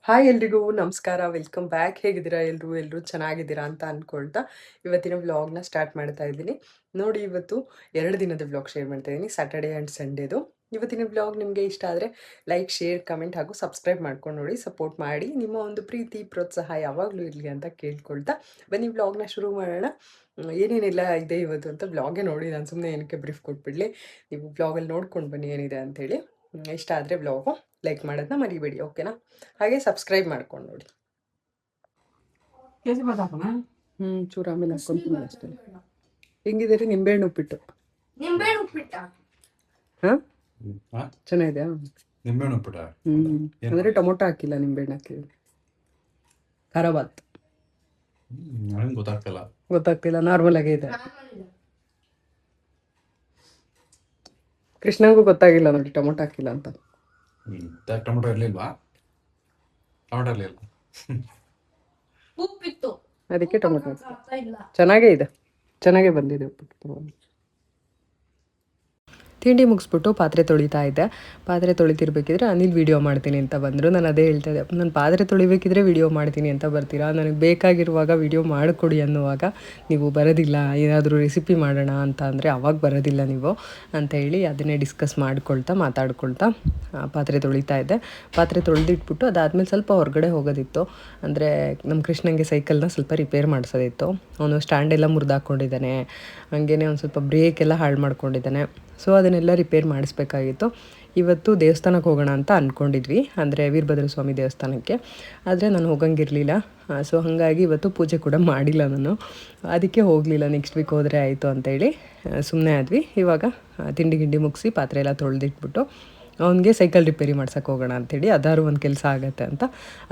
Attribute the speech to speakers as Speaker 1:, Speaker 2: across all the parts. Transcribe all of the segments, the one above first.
Speaker 1: Hi ಎಲ್ರಿಗೂ ನಮಸ್ಕಾರ, welcome back. ಹೇಗಿದ್ದೀರಾ ಎಲ್ಲರೂ ಚೆನ್ನಾಗಿದ್ದೀರಾ ಅಂತ ಅಂದ್ಕೊಳ್ತಾ ಇವತ್ತಿನ ವ್ಲಾಗ್ನ ಸ್ಟಾರ್ಟ್ ಮಾಡ್ತಾ ಇದ್ದೀನಿ. ನೋಡಿ, ಇವತ್ತು 2 ದಿನದ ವ್ಲಾಗ್ ಶೇರ್ ಮಾಡ್ತಾ ಇದ್ದೀನಿ, ಸ್ಯಾಟರ್ಡೆ ಆ್ಯಂಡ್ ಸಂಡೇದು. ಇವತ್ತಿನ ವ್ಲಾಗ್ ನಿಮಗೆ ಇಷ್ಟ ಆದರೆ ಲೈಕ್, ಶೇರ್, ಕಮೆಂಟ್ ಹಾಗೂ ಸಬ್ಸ್ಕ್ರೈಬ್ ಮಾಡ್ಕೊಂಡು ನೋಡಿ, ಸಪೋರ್ಟ್ ಮಾಡಿ. ನಿಮ್ಮ ಒಂದು ಪ್ರೀತಿ ಪ್ರೋತ್ಸಾಹ ಯಾವಾಗಲೂ ಇರಲಿ ಅಂತ ಕೇಳ್ಕೊಳ್ತಾ ಬನ್ನಿ ವ್ಲಾಗ್ನ ಶುರು ಮಾಡೋಣ. ಏನೇನೆಲ್ಲ ಇದೆ ಇವತ್ತು ಅಂತ ವ್ಲಾಗೇ ನೋಡಿ, ನಾನು ಸುಮ್ಮನೆ ಏನಕ್ಕೆ ಬ್ರೀಫ್ ಕೊಟ್ಬಿಡಲಿ. ನೀವು ವ್ಲಾಗಲ್ಲಿ ನೋಡ್ಕೊಂಡು ಬನ್ನಿ ಏನಿದೆ ಅಂಥೇಳಿ. ಇಷ್ಟ ಆದರೆ ವ್ಲಾಗು ಲೈಕ್ ಮಾಡೋದನ್ನ ಮರಿಬೇಡಿ, ಓಕೆನಾ? ಹಾಗೆ ಸಬ್ಸ್ಕ್ರೈಬ್ ಮಾಡ್ಕೊಂಡು ನೋಡಿ. ಚೂರು ಆಮೇಲೆ ಹಾಕ್ಕೊಂತೀನಿ ಅಷ್ಟೇ. ಹೆಂಗಿದೆ ನಿಂಬೆಹಣ್ಣು ಉಪ್ಪಿಟ್ಟು? ಹಾಂ, ಚೆನ್ನಾಗಿದೆಯಾ?
Speaker 2: ನಿಂಬೆಹಣ್ಣು ಉಪ್ಪಿಟ್ಟ?
Speaker 1: ಅಂದರೆ ಟೊಮೊಟೊ ಹಾಕಿಲ್ಲ, ನಿಂಬೆಹಣ್ಣು ಹಾಕಿಲ್ಲ. ಖಾರ ಬಾತ್ ಗೊತ್ತಾಗ್ತಿಲ್ಲ, ನಾರ್ಮಲ್ ಆಗೇ ಇದೆ. ಕೃಷ್ಣಂಗೂ ಗೊತ್ತಾಗಿಲ್ಲ ನೋಡಿ ಟೊಮೊಟೊ ಹಾಕಿಲ್ಲ ಅಂತ.
Speaker 2: ಟೊಮೊಟೊ ಇರಲಿಲ್ವಾ? ಟೊಮೊಟೊ ಇರಲಿಲ್ಲ,
Speaker 3: ಉಪ್ಪಿತ್ತು,
Speaker 1: ಅದಕ್ಕೆ ಟೊಮೊಟೊ ಚೆನ್ನಾಗೇ ಇದೆ, ಚೆನ್ನಾಗೇ ಬಂದಿದೆ ಉಪ್ಪಿಟ್ಟು. ತಿಂಡಿ ಮುಗಿಸ್ಬಿಟ್ಟು ಪಾತ್ರೆ ತೊಳಿತಾ ಇದ್ದೆ. ಪಾತ್ರೆ ತೊಳಿತಿರ್ಬೇಕಿದ್ರೆ ಅನಿಲ್ ವೀಡಿಯೋ ಮಾಡ್ತೀನಿ ಅಂತ ಬಂದರು. ನಾನು ಅದೇ ಹೇಳ್ತಾ ಇದ್ದೆ, ನಾನು ಪಾತ್ರೆ ತೊಳಿಬೇಕಿದ್ರೆ ವೀಡಿಯೋ ಮಾಡ್ತೀನಿ ಅಂತ ಬರ್ತೀರಾ, ನನಗೆ ಬೇಕಾಗಿರುವಾಗ ವೀಡಿಯೋ ಮಾಡಿಕೊಡಿ ಅನ್ನುವಾಗ ನೀವು ಬರೋದಿಲ್ಲ. ಏನಾದರೂ ರೆಸಿಪಿ ಮಾಡೋಣ ಅಂತ ಅಂದರೆ ಅವಾಗ ಬರೋದಿಲ್ಲ ನೀವು ಅಂತ ಹೇಳಿ ಅದನ್ನೇ ಡಿಸ್ಕಸ್ ಮಾತಾಡ್ಕೊಳ್ತಾ ಪಾತ್ರೆ ತೊಳಿತಾ ಇದ್ದೆ. ಪಾತ್ರೆ ತೊಳೆದಿಟ್ಬಿಟ್ಟು ಅದಾದಮೇಲೆ ಸ್ವಲ್ಪ ಹೊರಗಡೆ ಹೋಗೋದಿತ್ತು. ಅಂದರೆ ನಮ್ಮ ಕೃಷ್ಣಂಗೆ ಸೈಕಲ್ನ ಸ್ವಲ್ಪ ರಿಪೇರ್ ಮಾಡಿಸೋದಿತ್ತು. ಅವನು ಸ್ಟ್ಯಾಂಡೆಲ್ಲ ಮುರಿದಾಕೊಂಡಿದ್ದಾನೆ, ಹಾಗೇ ಒಂದು ಸ್ವಲ್ಪ ಬ್ರೇಕೆಲ್ಲ ಹಾಳು ಮಾಡ್ಕೊಂಡಿದ್ದಾನೆ. ಸೊ ಅದನ್ನೆಲ್ಲ ರಿಪೇರ್ ಮಾಡಿಸ್ಬೇಕಾಗಿತ್ತು. ಇವತ್ತು ದೇವಸ್ಥಾನಕ್ಕೆ ಹೋಗೋಣ ಅಂತ ಅಂದ್ಕೊಂಡಿದ್ವಿ, ಅಂದರೆ ವೀರಭದ್ರ ಸ್ವಾಮಿ ದೇವಸ್ಥಾನಕ್ಕೆ. ಆದರೆ ನಾನು ಹೋಗಂಗಿರಲಿಲ್ಲ. ಸೊ ಹಾಗಾಗಿ ಇವತ್ತು ಪೂಜೆ ಕೂಡ ಮಾಡಿಲ್ಲ ನಾನು, ಅದಕ್ಕೆ ಹೋಗಲಿಲ್ಲ. ನೆಕ್ಸ್ಟ್ ವೀಕ್ ಹೋದರೆ ಆಯಿತು ಅಂತೇಳಿ ಸುಮ್ಮನೆ ಆದ್ವಿ. ಇವಾಗ ತಿಂಡಿ ಮುಗಿಸಿ ಪಾತ್ರೆ ಎಲ್ಲ ತೊಳೆದಿಟ್ಬಿಟ್ಟು ಅವನಿಗೆ ಸೈಕಲ್ ರಿಪೇರಿ ಮಾಡ್ಸೋಕೆ ಹೋಗೋಣ ಅಂಥೇಳಿ, ಅದಾರು ಒಂದು ಕೆಲಸ ಆಗುತ್ತೆ ಅಂತ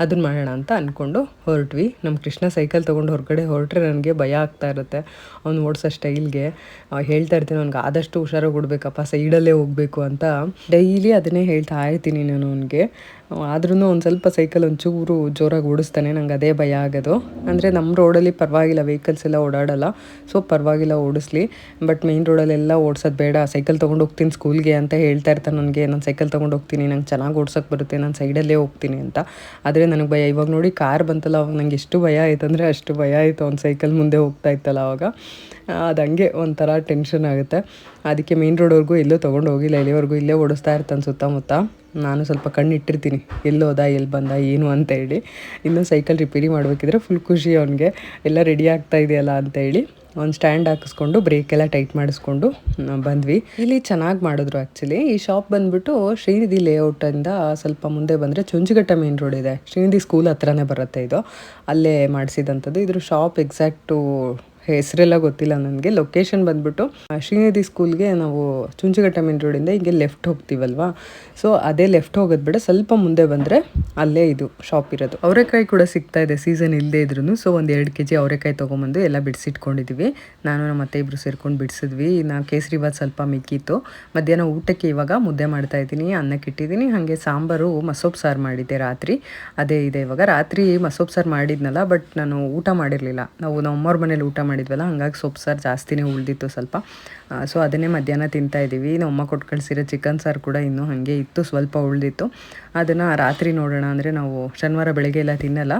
Speaker 1: ಅದನ್ನು ಮಾಡೋಣ ಅಂತ ಅಂದ್ಕೊಂಡು ಹೊರಟ್ವಿ. ನಮ್ಮ ಕೃಷ್ಣ ಸೈಕಲ್ ತೊಗೊಂಡು ಹೊರಗಡೆ ಹೊರಟ್ರೆ ನನಗೆ ಭಯ ಆಗ್ತಾ ಇರುತ್ತೆ. ಅವ್ನು ಓಡಿಸೋ ಸ್ಟೈಲ್ಗೆ ಹೇಳ್ತಾ ಇರ್ತೀನಿ, ಅವ್ನಿಗೆ ಆದಷ್ಟು ಹುಷಾರಾಗಿ ಕೊಡಬೇಕಪ್ಪ, ಸೈಡಲ್ಲೇ ಹೋಗಬೇಕು ಅಂತ ಡೈಲಿ ಅದನ್ನೇ ಹೇಳ್ತಾ ಇರ್ತೀನಿ ನಾನು ಅವನಿಗೆ. ಆದ್ರೂ ಒಂದು ಸ್ವಲ್ಪ ಸೈಕಲ್ ಒಂಚೂರು ಜೋರಾಗಿ ಓಡಿಸ್ತಾನೆ, ನಂಗೆ ಅದೇ ಭಯ ಆಗೋದು. ಅಂದರೆ ನಮ್ಮ ರೋಡಲ್ಲಿ ಪರವಾಗಿಲ್ಲ, ವೆಹಿಕಲ್ಸ್ ಎಲ್ಲ ಓಡಾಡೋಲ್ಲ, ಸೊ ಪರವಾಗಿಲ್ಲ ಓಡಿಸ್ಲಿ. ಬಟ್ ಮೇನ್ ರೋಡಲ್ಲೆಲ್ಲ ಓಡಿಸೋದು ಬೇಡ, ಸೈಕಲ್ ತೊಗೊಂಡು ಹೋಗ್ತೀನಿ ಸ್ಕೂಲ್ಗೆ ಅಂತ ಹೇಳ್ತಾ ಇರ್ತಾನೆ ನನಗೆ. ನಾನು ಸೈಕಲ್ ತೊಗೊಂಡು ಹೋಗ್ತೀನಿ, ನಂಗೆ ಚೆನ್ನಾಗಿ ಓಡ್ಸೋಕ್ಕೆ ಬರುತ್ತೆ, ನಾನು ಸೈಡಲ್ಲೇ ಹೋಗ್ತೀನಿ ಅಂತ. ಆದರೆ ನನಗೆ ಭಯ. ಇವಾಗ ನೋಡಿ ಕಾರ್ ಬಂತಲ್ಲ, ಅವಾಗ ನಂಗೆ ಎಷ್ಟು ಭಯ ಆಯ್ತು ಅಂದರೆ ಅಷ್ಟು ಭಯ ಆಯಿತು. ಅವ್ನು ಸೈಕಲ್ ಮುಂದೆ ಹೋಗ್ತಾ ಇತ್ತಲ್ಲ ಅವಾಗ, ಅದು ಹಂಗೆ ಒಂಥರ ಟೆನ್ಷನ್ ಆಗುತ್ತೆ. ಅದಕ್ಕೆ ಮೇನ್ ರೋಡ್ವರೆಗೂ ಎಲ್ಲೂ ತೊಗೊಂಡು ಹೋಗಿಲ್ಲ, ಇಲ್ಲಿವರೆಗೂ ಇಲ್ಲೇ ಓಡಿಸ್ತಾ ಇರ್ತಾನೆ ಸುತ್ತಮುತ್ತ. ನಾನು ಸ್ವಲ್ಪ ಕಣ್ಣಿಟ್ಟಿರ್ತೀನಿ ಎಲ್ಲೋದ ಎಲ್ಲಿ ಬಂದ ಏನು ಅಂತ ಹೇಳಿ. ಇನ್ನೂ ಸೈಕಲ್ ರಿಪೇರಿ ಮಾಡಬೇಕಿದ್ರೆ ಫುಲ್ ಖುಷಿ ಅವನಿಗೆ, ಎಲ್ಲ ರೆಡಿ ಆಗ್ತಾ ಇದೆಯಲ್ಲ ಅಂತೇಳಿ. ಒಂದು ಸ್ಟ್ಯಾಂಡ್ ಹಾಕಿಸ್ಕೊಂಡು ಬ್ರೇಕೆಲ್ಲ ಟೈಟ್ ಮಾಡಿಸ್ಕೊಂಡು ಬಂದ್ವಿ. ಇಲ್ಲಿ ಚೆನ್ನಾಗಿ ಮಾಡಿದ್ರು ಆ್ಯಕ್ಚುಲಿ. ಈ ಶಾಪ್ ಬಂದುಬಿಟ್ಟು ಶ್ರೀನಿಧಿ ಲೇಔಟಿಂದ ಸ್ವಲ್ಪ ಮುಂದೆ ಬಂದರೆ ಚುಂಚುಘಟ್ಟ ಮೇನ್ ರೋಡ್ ಇದೆ, ಶ್ರೀನಿಧಿ ಸ್ಕೂಲ್ ಹತ್ರನೇ ಬರುತ್ತೆ ಇದು, ಅಲ್ಲೇ ಮಾಡಿಸಿದಂಥದ್ದು. ಇದ್ರ ಶಾಪ್ ಎಕ್ಸಾಕ್ಟು ಹೆಸರೆಲ್ಲ ಗೊತ್ತಿಲ್ಲ ನನಗೆ. ಲೊಕೇಶನ್ ಬಂದುಬಿಟ್ಟು ಶ್ರೀನಿಧಿ ಸ್ಕೂಲ್ಗೆ ನಾವು ಚುಂಚುಘಟ್ಟ ಮೇನ್ ರೋಡಿಂದ ಹಿಂಗೆ ಲೆಫ್ಟ್ ಹೋಗ್ತೀವಲ್ವಾ, ಸೊ ಅದೇ ಲೆಫ್ಟ್ ಹೋಗೋದು ಬಿಡ ಸ್ವಲ್ಪ ಮುಂದೆ ಬಂದರೆ ಅಲ್ಲೇ ಇದು ಶಾಪ್ ಇರೋದು. ಅವರೆಕಾಯಿ ಕೂಡ ಸಿಗ್ತಾ ಇದೆ ಸೀಸನ್ ಇಲ್ಲದೆ ಇದ್ರೂ. ಸೊ ಒಂದು 2 kg ಅವರೆಕಾಯಿ ತೊಗೊಂಬಂದು ಎಲ್ಲ ಬಿಡಿಸಿಟ್ಕೊಂಡಿದ್ದೀವಿ. ನಾನು ನಮ್ಮ ಮತ್ತೆ ಇಬ್ಬರು ಸೇರ್ಕೊಂಡು ಬಿಡಿಸಿದ್ವಿ. ನಾನು ಕೇಸರಿ ಬಾತ್ ಸ್ವಲ್ಪ ಮಿಕ್ಕಿತ್ತು. ಮಧ್ಯಾಹ್ನ ಊಟಕ್ಕೆ ಇವಾಗ ಮುದ್ದೆ ಮಾಡ್ತಾಯಿದ್ದೀನಿ, ಅನ್ನಕ್ಕೆ ಇಟ್ಟಿದ್ದೀನಿ. ಹಾಗೆ ಸಾಂಬಾರು ಮಸೊಪ್ಪು ಸಾರು ಮಾಡಿದ್ದೆ ರಾತ್ರಿ, ಅದೇ ಇದೆ ಇವಾಗ. ರಾತ್ರಿ ಮಸೊಪ್ಪು ಸಾರು ಮಾಡಿದ್ನಲ್ಲ, ಬಟ್ ನಾನು ಊಟ ಮಾಡಿರಲಿಲ್ಲ. ನಾವು ನಮ್ಮವ್ರ ಮನೇಲಿ ಊಟ ಮಾಡಿದ್ವಲ್ಲ, ಹಾಗಾಗಿ ಸೊಪ್ಪು ಸಾರು ಜಾಸ್ತಿನೇ ಉಳಿದಿತ್ತು ಸ್ವಲ್ಪ. ಸೊ ಅದನ್ನೇ ಮಧ್ಯಾಹ್ನ ತಿಂತಾಯಿದ್ದೀವಿ. ನಮ್ಮ ಕೊಟ್ಟು ಕಳಿಸಿರೋ ಚಿಕನ್ ಸಾರು ಕೂಡ ಇನ್ನೂ ಹಾಗೆ ಇತ್ತು, ಸ್ವಲ್ಪ ಉಳಿದಿತ್ತು. ಅದನ್ನು ರಾತ್ರಿ ನೋಡೋಣ, ಅಂದರೆ ನಾವು ಶನಿವಾರ ಬೆಳಗ್ಗೆ ಎಲ್ಲ ತಿನ್ನಲ್ಲ,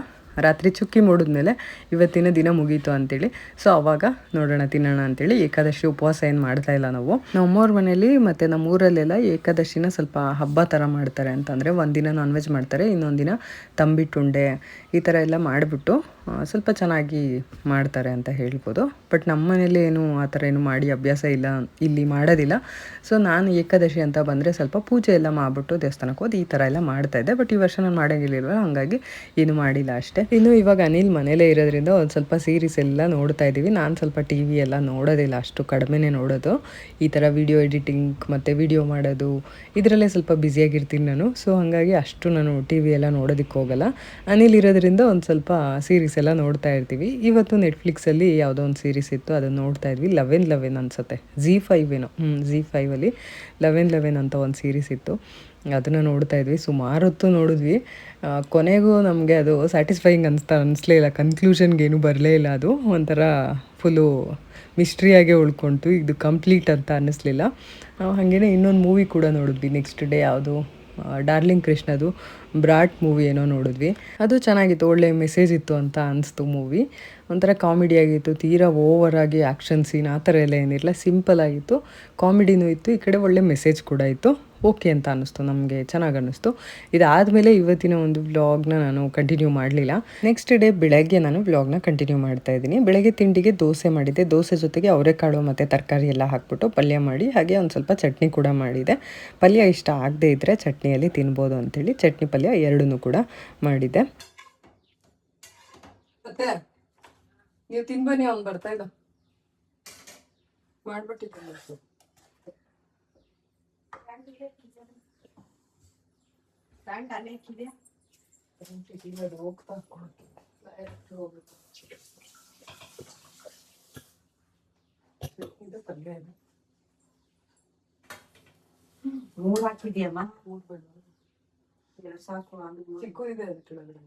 Speaker 1: ರಾತ್ರಿ ಚುಕ್ಕಿ ಮೂಡಿದ್ಮೇಲೆ ಇವತ್ತಿನ ದಿನ ಮುಗೀತು ಅಂತೇಳಿ. ಸೊ ಅವಾಗ ನೋಡೋಣ ತಿನ್ನೋಣ ಅಂತೇಳಿ. ಏಕಾದಶಿ ಉಪವಾಸ ಏನು ಮಾಡ್ತಾಯಿಲ್ಲ ನಾವು. ನಮ್ಮವ್ರ ಮನೇಲಿ ಮತ್ತು ನಮ್ಮ ಊರಲ್ಲೆಲ್ಲ ಏಕಾದಶಿನ ಸ್ವಲ್ಪ ಹಬ್ಬ ಥರ ಮಾಡ್ತಾರೆ. ಅಂತಂದರೆ ಒಂದಿನ ನಾನ್ ವೆಜ್ ಮಾಡ್ತಾರೆ, ಇನ್ನೊಂದು ದಿನ ತಂಬಿಟ್ಟುಂಡೆ ಈ ಥರ ಎಲ್ಲ ಮಾಡಿಬಿಟ್ಟು ಸ್ವಲ್ಪ ಚೆನ್ನಾಗಿ ಮಾಡ್ತಾರೆ ಅಂತ ಹೇಳ್ಬೋದು. ಬಟ್ ನಮ್ಮ ಮನೇಲಿ ಏನು ಆ ಥರ ಏನು ಮಾಡಿ ಅಭ್ಯಾಸ ಇಲ್ಲ, ಇಲ್ಲಿ ಮಾಡೋದಿಲ್ಲ. ಸೊ ನಾನು ಏಕಾದಶಿ ಅಂತ ಬಂದರೆ ಸ್ವಲ್ಪ ಪೂಜೆ ಎಲ್ಲ ಮಾಡಿಬಿಟ್ಟು ದೇವಸ್ಥಾನಕ್ಕೆ ಹೋಗಿ ಈ ಥರ ಎಲ್ಲ ಮಾಡ್ತಾಯಿದ್ದೆ. ಬಟ್ ಈ ವರ್ಷ ನಾನು ಮಾಡೋಂಗಿಲ್ವ, ಹಾಗಾಗಿ ಏನು ಮಾಡಿಲ್ಲ ಅಷ್ಟೇ. ಇನ್ನು ಇವಾಗ ಅನಿಲ್ ಮನೇಲೇ ಇರೋದ್ರಿಂದ ಒಂದು ಸ್ವಲ್ಪ ಸೀರೀಸ್ ಎಲ್ಲ ನೋಡ್ತಾ ಇದ್ದೀವಿ. ನಾನು ಸ್ವಲ್ಪ ಟಿ ವಿ ಎಲ್ಲ ನೋಡೋದಿಲ್ಲ, ಅಷ್ಟು ಕಡಿಮೆನೇ ನೋಡೋದು. ಈ ಥರ ವಿಡಿಯೋ ಎಡಿಟಿಂಗ್ ಮತ್ತು ವಿಡಿಯೋ ಮಾಡೋದು ಇದರಲ್ಲೇ ಸ್ವಲ್ಪ ಬ್ಯುಸಿಯಾಗಿರ್ತೀನಿ ನಾನು. ಸೊ ಹಾಗಾಗಿ ಅಷ್ಟು ನಾನು ಟಿ ವಿ ಎಲ್ಲ ನೋಡೋದಕ್ಕೆ ಹೋಗಲ್ಲ. ಅನಿಲ್ ಇರೋದ್ರಿಂದ ಒಂದು ಸ್ವಲ್ಪ ಸೀರೀಸ್ ಎಲ್ಲ ನೋಡ್ತಾ ಇರ್ತೀವಿ. ಇವತ್ತು ನೆಟ್ಫ್ಲಿಕ್ಸಲ್ಲಿ ಯಾವುದೋ ಒಂದು ಸೀರೀಸ್ ಇತ್ತು, ಅದನ್ನು ನೋಡ್ತಾ ಇದ್ವಿ. 11 ಅನಿಸುತ್ತೆ, ZEE5 ಏನೋ, ZEE5ಅಲ್ಲಿ 11 ಅಂತ ಒಂದು ಸೀರೀಸ್ ಇತ್ತು, ಅದನ್ನು ನೋಡ್ತಾ ಇದ್ವಿ. ಸುಮಾರು ಹೊತ್ತು ನೋಡಿದ್ವಿ. ಕೊನೆಗೂ ನಮಗೆ ಅದು ಸ್ಯಾಟಿಸ್ಫೈಯಿಂಗ್ ಅನಿಸ್ಲೇ ಇಲ್ಲ, ಕನ್ಕ್ಲೂಷನ್ಗೇನು ಬರಲೇ ಇಲ್ಲ. ಅದು ಒಂಥರ ಫುಲ್ಲು ಮಿಸ್ಟ್ರಿಯಾಗೇ ಉಳ್ಕೊಳ್ತು, ಇದು ಕಂಪ್ಲೀಟ್ ಅಂತ ಅನ್ನಿಸ್ಲಿಲ್ಲ. ಹಾಗೇ ಇನ್ನೊಂದು ಮೂವಿ ಕೂಡ ನೋಡಿದ್ವಿ ನೆಕ್ಸ್ಟ್ ಡೇ, ಯಾವುದು ಡಾರ್ಲಿಂಗ್ ಕೃಷ್ಣದು ಬ್ರಾಟ್ ಮೂವಿ ಏನೋ ನೋಡಿದ್ವಿ. ಅದು ಚೆನ್ನಾಗಿತ್ತು, ಒಳ್ಳೆ ಮೆಸೇಜ್ ಇತ್ತು ಅಂತ ಅನಿಸ್ತು ಮೂವಿ. ಒಂಥರ ಕಾಮಿಡಿ ಆಗಿತ್ತು, ತೀರಾ ಓವರ್ ಆಗಿ ಆ್ಯಕ್ಷನ್ ಸೀನ್ ಆ ಥರ ಎಲ್ಲ ಏನಿರಲಿಲ್ಲ, ಸಿಂಪಲ್ ಆಗಿತ್ತು, ಕಾಮಿಡಿನೂ ಇತ್ತು, ಈ ಕಡೆ ಒಳ್ಳೆ ಮೆಸೇಜ್ ಕೂಡ ಇತ್ತು. ಓಕೆ ಅಂತ ಅನ್ನಿಸ್ತು, ನಮಗೆ ಚೆನ್ನಾಗಿ ಅನ್ನಿಸ್ತು. ಇದಾದಮೇಲೆ ಇವತ್ತಿನ ಒಂದು ವ್ಲಾಗ್ನ ನಾನು ಕಂಟಿನ್ಯೂ ಮಾಡಲಿಲ್ಲ. ನೆಕ್ಸ್ಟ್ ಡೇ ಬೆಳಗ್ಗೆ ನಾನು ವ್ಲಾಗ್ನ ಕಂಟಿನ್ಯೂ ಮಾಡ್ತಾ ಇದ್ದೀನಿ. ಬೆಳಗ್ಗೆ ತಿಂಡಿಗೆ ದೋಸೆ ಮಾಡಿದ್ದೆ, ದೋಸೆ ಜೊತೆಗೆ ಅವರೆಕಾಳು ಮತ್ತು ತರಕಾರಿ ಎಲ್ಲ ಹಾಕ್ಬಿಟ್ಟು ಪಲ್ಯ ಮಾಡಿ, ಹಾಗೆ ಒಂದು ಸ್ವಲ್ಪ ಚಟ್ನಿ ಕೂಡ ಮಾಡಿದೆ. ಪಲ್ಯ ಇಷ್ಟ ಆಗದೇ ಇದ್ದರೆ ಚಟ್ನಿಯಲ್ಲಿ ತಿನ್ಬೋದು ಅಂತೇಳಿ ಚಟ್ನಿ ಪಲ್ಯ ಎರಡನ್ನೂ ಕೂಡ ಮಾಡಿದ್ದೆ. ಮತ್ತೆ ನೀವು ತಿನ್ಬನ್ನಿ, ಅವ್ನು ಬರ್ತಾ ಇದ್ದ ಮಾಡ್ಬಿಟ್ಟಿದ್ದೆ.
Speaker 3: ಮೂರು ಹಾಕಿದ್ಯಮ್ಮ, ಸಾಕು.
Speaker 1: ಚಿಕ್ಕದಿದೆ ಅದು ಕೆಳಗಡೆ.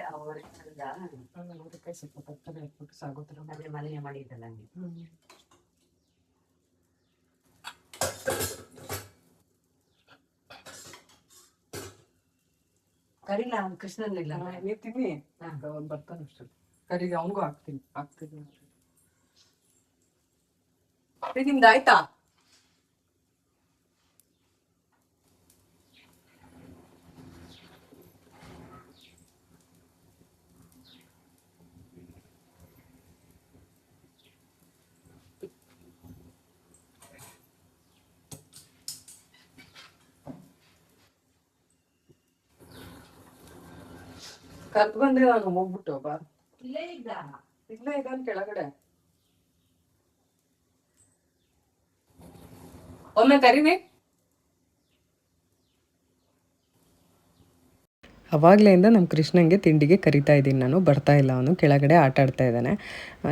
Speaker 3: ಅವರೆಕಾಯಿ
Speaker 1: ಸ್ವಲ್ಪ ತಕ್ಕನೆ ಹಾಕ್ಬಿಟ್ಟು ಸಾಗೋತ್ರ
Speaker 3: ಮನೆಯ ಮಾಡಿದ್ದಲ್ಲ ನೀವು. ಕರಿಲ್ಲ ಕೃಷ್ಣನಿಲ್ಲ,
Speaker 1: ನೀವು ತಿನ್ನಿ, ಅವ್ನು ಬರ್ತಾನೆ ಅಷ್ಟೇ. ಕರಿಗೆ ಅವನಿಗೂ ಹಾಕ್ತೀನಿ. ನಿಮ್ದು ಆಯ್ತಾ? ಕತ್ ಬಂದೆ ನಾನು, ಹೋಗ್ಬಿಟ್ಟು ಬಾ.
Speaker 3: ಇಲ್ಲೇ
Speaker 1: ಇದ್ದಾನೆ ಕೆಳಗಡೆ. ಒಮ್ಮೆ ಕರೀನಿ. ಅವಾಗಲೇಯಿಂದ ನಮ್ಮ ಕೃಷ್ಣಂಗೆ ತಿಂಡಿಗೆ ಕರಿತಾ ಇದ್ದೀನಿ ನಾನು, ಬರ್ತಾ ಇಲ್ಲ ಅವನು, ಕೆಳಗಡೆ ಆಟ ಆಡ್ತಾ ಇದ್ದಾನೆ.